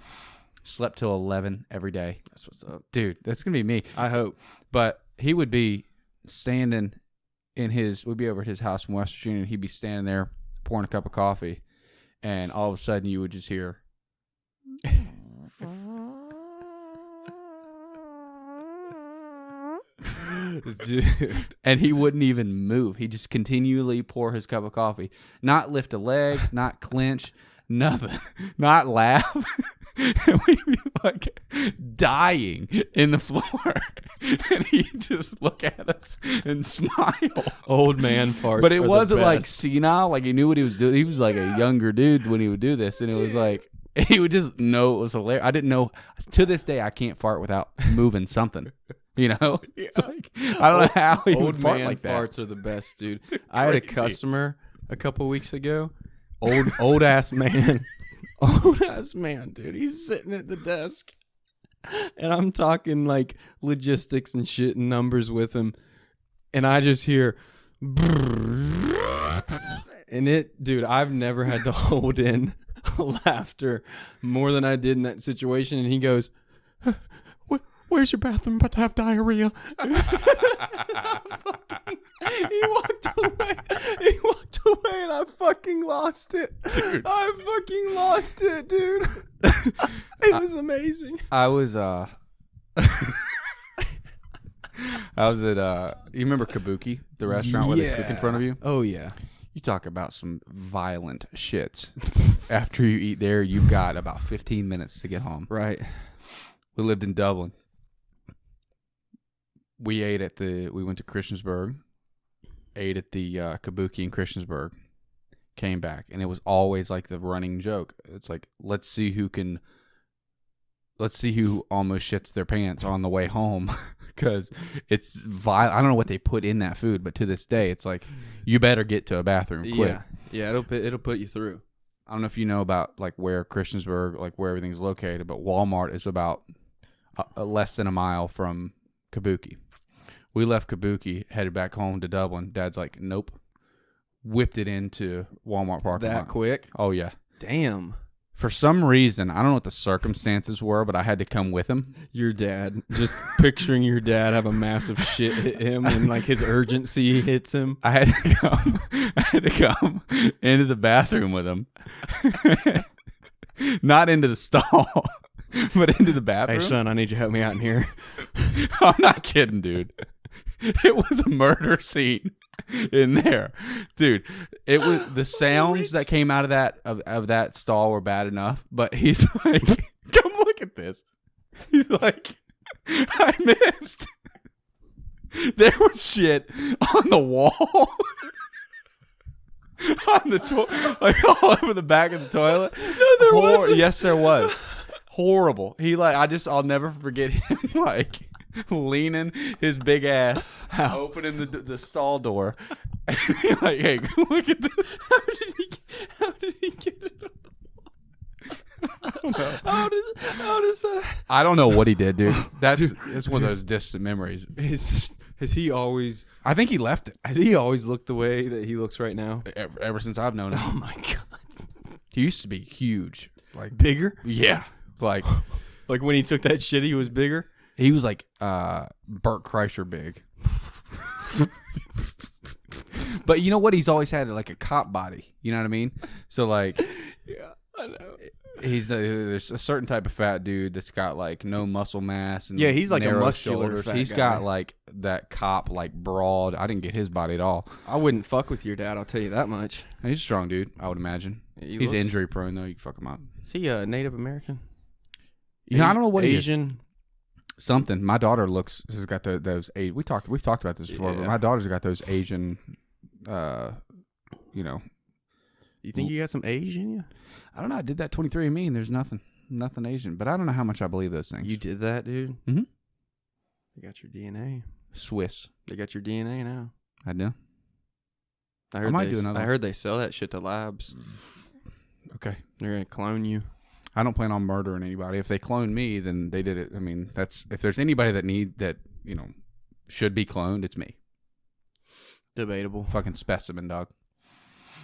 Slept till 11 every day. That's what's up. Dude, that's gonna be me. I hope. But he would be standing we'd be over at his house in West Virginia, and he'd be standing there pouring a cup of coffee, and all of a sudden you would just hear Dude. and he wouldn't even move. He'd just continually pour his cup of coffee. Not lift a leg, not clench, nothing. Not laugh. And we'd be like dying in the floor. And he'd just look at us and smile. Old man farts. But it are the wasn't like best. senile. Like he knew what he was doing. He was like a younger dude when he would do this. And it was like, he would just know it was hilarious. I didn't know. To this day, I can't fart without moving something. You know? It's like, I don't know how he would Old fart man like that. farts are the best, dude. I had a Craziest. customer a couple weeks ago. Old ass man. Old ass man, dude. He's sitting at the desk. And I'm talking like logistics and shit and numbers with him. And I just hear and dude, I've never had to hold in laughter more than I did in that situation. And he goes, "Where's your bathroom? About to have diarrhea." He walked away. He walked away, and I fucking lost it. Dude. I fucking lost it, dude. It was amazing. I was I was at you remember Kabuki, the restaurant where they cook in front of you? Oh yeah. You talk about some violent shits. After you eat there, you've got about 15 minutes to get home. Right. We lived in Dublin. We went to Christiansburg, ate at the Kabuki in Christiansburg, came back, and it was always like the running joke. It's like, let's see who almost shits their pants on the way home, because it's vile. I don't know what they put in that food, but to this day, it's like, you better get to a bathroom quick. Yeah. It'll put you through. I don't know if you know about like where Christiansburg, like where everything's located, but Walmart is about less than a mile from Kabuki. We left Kabuki, headed back home to Dublin. Dad's like, nope. Whipped it into Walmart parking lot. That quick? Oh, yeah. Damn. For some reason, I don't know what the circumstances were, but I had to come with him. Your dad. Just picturing your dad have a massive shit hit him and like his urgency hits him. I had to come into the bathroom with him. Not into the stall, but into the bathroom. Hey, son, I need you to help me out in here. I'm not kidding, dude. It was a murder scene in there, dude. It was the sounds that came out of that stall were bad enough, but he's like, "Come look at this." He's like, "I missed." There was shit on the wall, on the toilet, like all over the back of the toilet. No, there wasn't. Yes, there was. Horrible. I'll never forget him like leaning his big ass, opening the stall door. Like, hey, look at this. How did he get it on the wall? How does that? I don't know what he did, dude. It's one of those distant memories. Has he always? I think he left it Has he always looked the way that he looks right now? ever since I've known him. Oh my god! He used to be huge, like Bigger? yeah, like Like when he took that shit, he was bigger. he was like Burt Kreischer big. But you know what? He's always had like a cop body. You know what I mean? So like, Yeah, I know. there's a certain type of fat dude that's got like no muscle mass. And Yeah, he's like a narrow muscular shoulders. fat He's guy. got like that cop like broad. I didn't get his body at all. I wouldn't fuck with your dad. I'll tell you that much. He's a strong dude, I would imagine. He He's looks- injury prone though. You can fuck him up. Is he a Native American? You know, I don't know what he is. Asian. Something. My daughter has got those. We've talked about this before. But Yeah. my daughter's got those Asian. You know, You think you got some Asian in you? I don't know. I did that 23andMe and there's nothing Asian. But I don't know how much I believe those things. You did that, dude? Mhm. They got your DNA. Swiss. They got your DNA now. I do. I heard might they, do another I one. heard they sell that shit to labs. Okay. They're gonna clone you. I don't plan on murdering anybody. If they clone me, then they did it. I mean, if there's anybody that should be cloned, it's me. Debatable. Fucking specimen, dog.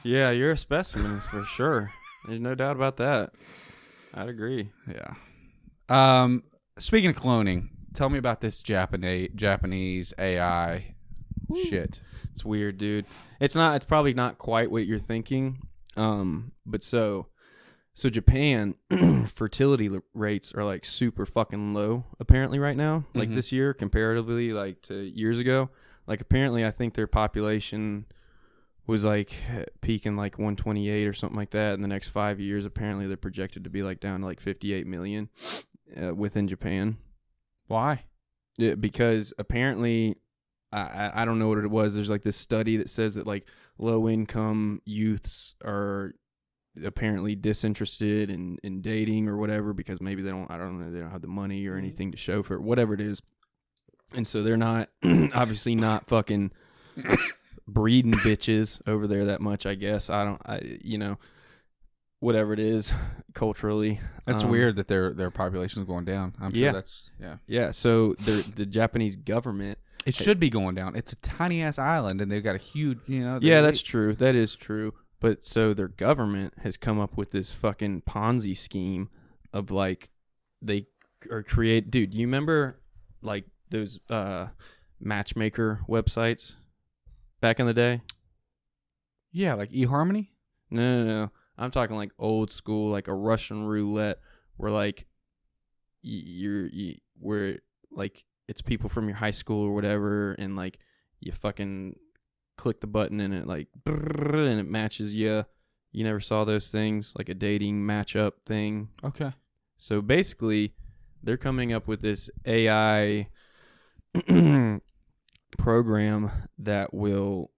Yeah, you're a specimen for sure. There's no doubt about that. I'd agree. Yeah. Speaking of cloning, tell me about this Japanese AI shit. It's weird, dude. It's probably not quite what you're thinking. But so Japan fertility rates are like super fucking low apparently right now. Like this year comparatively like to years ago. Like apparently I think their population was like peaking like 128 or something like that in the next 5 years. Apparently they're projected to be like down to like 58 million within Japan. Why? Because apparently I don't know what it was. There's like this study that says that like low income youths are apparently disinterested in dating or whatever because maybe they don't have the money or anything to show for it, whatever it is. And so they're not obviously not fucking breeding bitches over there that much, I guess. Whatever it is culturally. That's weird that their population is going down. I'm sure that's Yeah, so the Japanese government, it should be going down. It's a tiny ass island and they've got a huge, that's true. That is true. But so their government has come up with this fucking Ponzi scheme of like they are dude, you remember like those matchmaker websites back in the day? Yeah, like eHarmony? No. I'm talking like old school, like a Russian roulette where like where like it's people from your high school or whatever and like you fucking click the button and it like and it matches you. You never saw those things, like a dating matchup thing. Okay. So basically, they're coming up with this AI program that will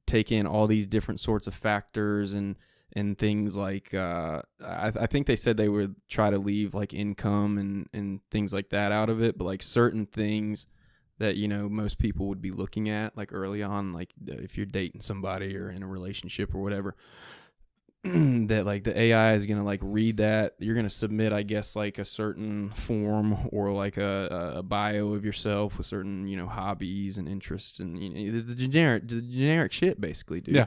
take in all these different sorts of factors and things like I think they said they would try to leave like income and things like that out of it, but like certain things that most people would be looking at like early on, like if you're dating somebody or in a relationship or whatever, that like the AI is gonna like read that. You're gonna submit, I guess, like a certain form or like a bio of yourself with certain hobbies and interests and the generic shit basically, dude. Yeah.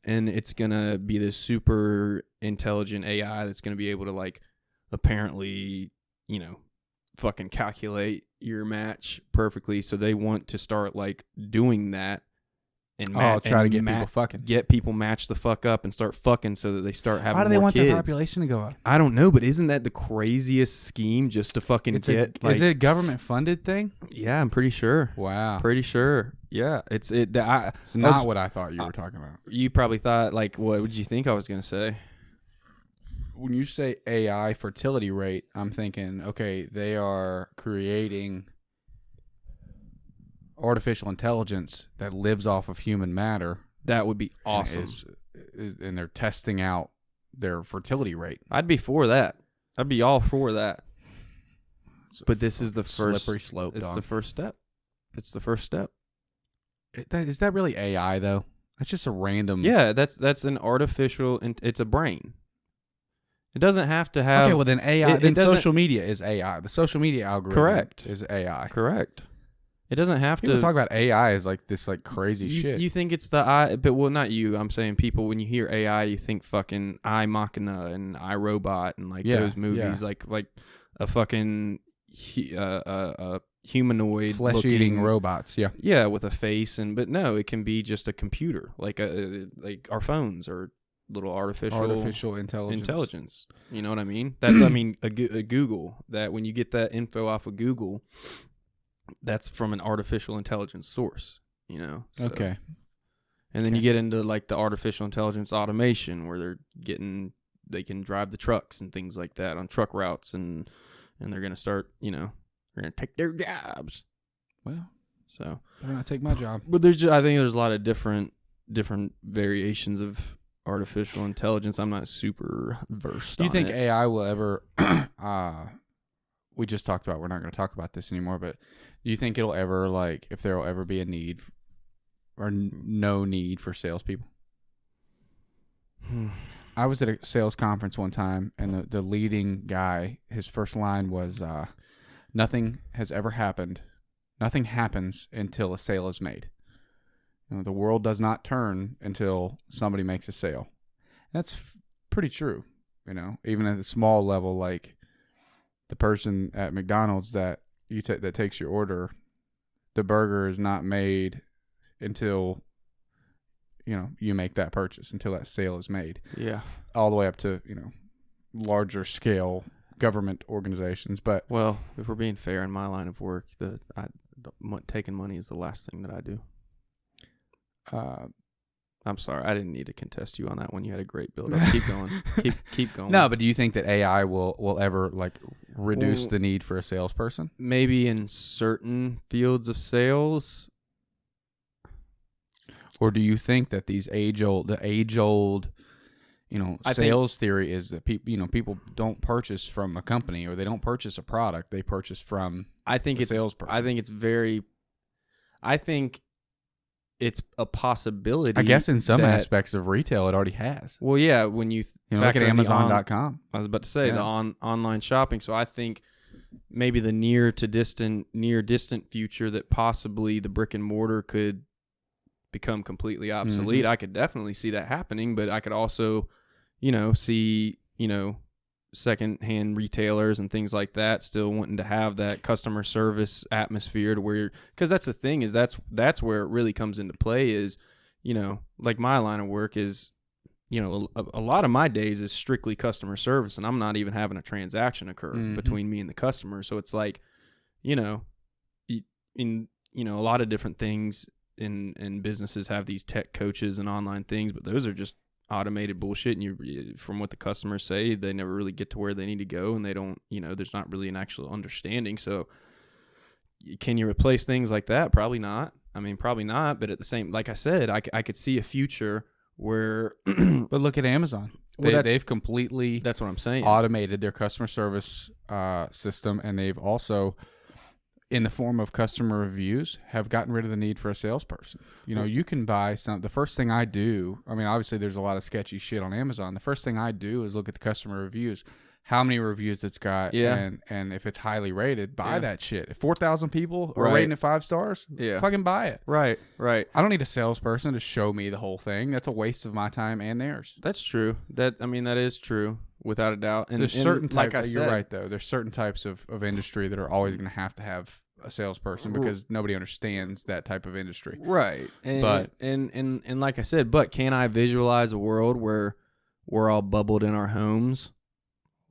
And it's gonna be this super intelligent AI that's gonna be able to like apparently fucking calculate your match perfectly. So they want to start like doing that and try to get people fucking. Get people match the fuck up and start fucking so that they start having Why do they more want kids. their population to go up? I don't know, but isn't that the craziest scheme just to fucking Is get? it a government funded thing? Yeah, I'm pretty sure. Wow. Pretty sure. Yeah, it's not what I thought you were talking about. You probably thought like, what would you think I was gonna say? When you say AI fertility rate, I'm thinking, okay, they are creating artificial intelligence that lives off of human matter. That would be awesome. And they're testing out their fertility rate. I'd be for that. I'd be all for that. But this is the first slippery slope. It's the first step. It's the first step. Is that really AI though? That's just a random. Yeah, that's an artificial. It's a brain. It doesn't have to have. Okay, well then AI. Then doesn't- social media is AI. The social media algorithm Correct. is AI. Correct. It doesn't have People to talk about AI as like this like crazy shit. You think it's the I, but well, not you. I'm saying people. When you hear AI, you think fucking I Machina and I Robot and like those movies, like a fucking humanoid flesh-eating robots. Yeah, yeah, with a face but no, it can be just a computer, like our phones or little artificial intelligence. You know what I mean? That's a Google. That when you get that info off of Google, that's from an artificial intelligence source. So. Okay. And then you get into like the artificial intelligence automation where they can drive the trucks and things like that on truck routes and they're gonna start they're gonna take their jobs. Well, so better not take my job. But I think there's a lot of different variations of artificial intelligence. I'm not super versed. Do you think it. AI will ever? We just talked about. We're not going to talk about this anymore. But do you think it'll ever if there will ever be a need or no need for salespeople? I was at a sales conference one time, and the leading guy, his first line was, "Nothing has ever happened. Nothing happens until a sale is made." The world does not turn until somebody makes a sale. That's pretty true. Even at the small level, like the person at McDonald's that that takes your order, the burger is not made until you make that purchase, until that sale is made. Yeah. All the way up to larger scale government organizations. But well, if we're being fair, in my line of work, taking money is the last thing that I do. I'm sorry, I didn't need to contest you on that one. You had a great build up. Keep going. Keep going. No, but do you think that AI will ever reduce the need for a salesperson? Maybe in certain fields of sales. Or do you think that the age old sales theory is that people don't purchase from a company, or they don't purchase a product, they purchase from the salesperson? I think it's a possibility. I guess in some aspects of retail, it already has. Well, yeah, when you look at Amazon.com. I was about to say the online shopping. So I think maybe the near distant future that possibly the brick and mortar could become completely obsolete. Mm-hmm. I could definitely see that happening, but I could also, see, secondhand retailers and things like that still wanting to have that customer service atmosphere to where, because that's the thing, is that's where it really comes into play is, like my line of work is, a lot of my days is strictly customer service, and I'm not even having a transaction occur between me and the customer. So it's like, in a lot of different things in businesses have these tech coaches and online things, but those are just automated bullshit. And from what the customers say, they never really get to where they need to go, and they don't, there's not really an actual understanding. So can you replace things like that? Probably not. I mean, probably not. But at the same, like I said, I could see a future where, but look at Amazon. They've completely, that's what I'm saying, automated their customer service system, and they've also, in the form of customer reviews, have gotten rid of the need for a salesperson. You can buy the first thing I do, I mean, obviously there's a lot of sketchy shit on Amazon. The first thing I do is look at the customer reviews, how many reviews it's got, and if it's highly rated, buy that shit. If 4,000 people are rating it 5 stars, fucking buy it. Right. I don't need a salesperson to show me the whole thing. That's a waste of my time and theirs. That's true. That is true, without a doubt. And there's certain types, like I said, you're right though, there's certain types of industry that are always going to have a salesperson because nobody understands that type of industry. Right. And, but and like I said, but can I visualize a world where we're all bubbled in our homes?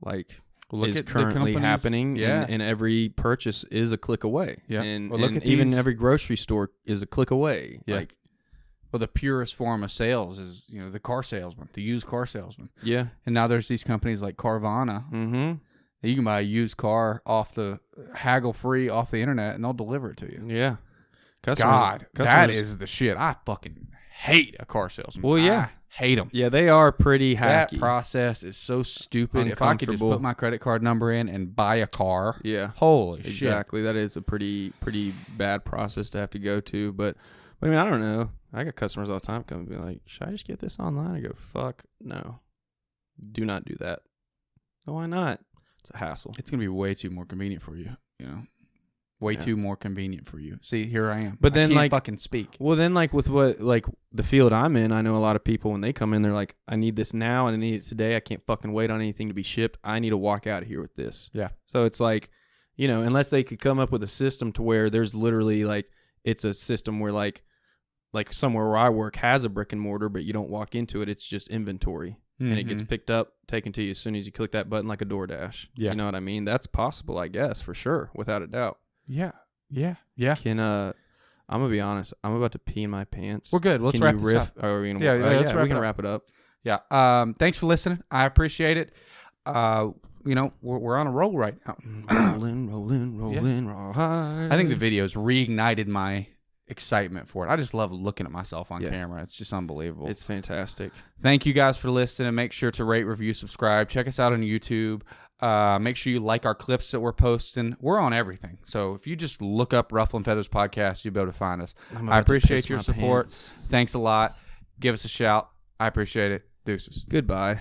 Like, is currently happening, and every purchase is a click away. Yeah. And even every grocery store is a click away. Yeah. Like, well, the purest form of sales is, the car salesman, the used car salesman. Yeah. And now there's these companies like Carvana. Mm-hmm. You can buy a used car haggle free off the internet, and they'll deliver it to you. Yeah. Customers, that is the shit. I fucking hate a car salesman. Well, yeah. I hate them. Yeah, they are pretty hacky. That process is so stupid. If I could just put my credit card number in and buy a car, holy shit. Exactly. That is a pretty bad process to have to go to. But I mean, I don't know. I got customers all the time come and be like, should I just get this online? I go, fuck no. Do not do that. No, why not? It's a hassle. It's going to be way too more convenient for you, Way too more convenient for you. See, here I am. But then, I can't fucking speak. Well, then, with the field I'm in, I know a lot of people when they come in, they're like, I need this now and I need it today. I can't fucking wait on anything to be shipped. I need to walk out of here with this. Yeah. So it's like, unless they could come up with a system to where there's literally it's a system where like somewhere where I work has a brick and mortar, but you don't walk into it. It's just inventory. Mm-hmm. And it gets picked up, taken to you as soon as you click that button, like a DoorDash. Yeah. You know what I mean? That's possible, I guess, for sure, without a doubt. Yeah. I'm gonna be honest. I'm about to pee in my pants. We're good. Let's wrap this up. We can wrap it up. Yeah. Thanks for listening. I appreciate it. We're on a roll right now. rolling. I think the videos reignited my excitement for it. I just love looking at myself on camera. It's just unbelievable. It's fantastic. Thank you guys for listening. Make sure to rate, review, subscribe. Check us out on YouTube. Make sure you like our clips that we're posting. We're on everything. So if you just look up Ruffling Feathers Podcast, you'll be able to find us. I appreciate your support. Thanks a lot. Give us a shout. I appreciate it. Deuces. Goodbye.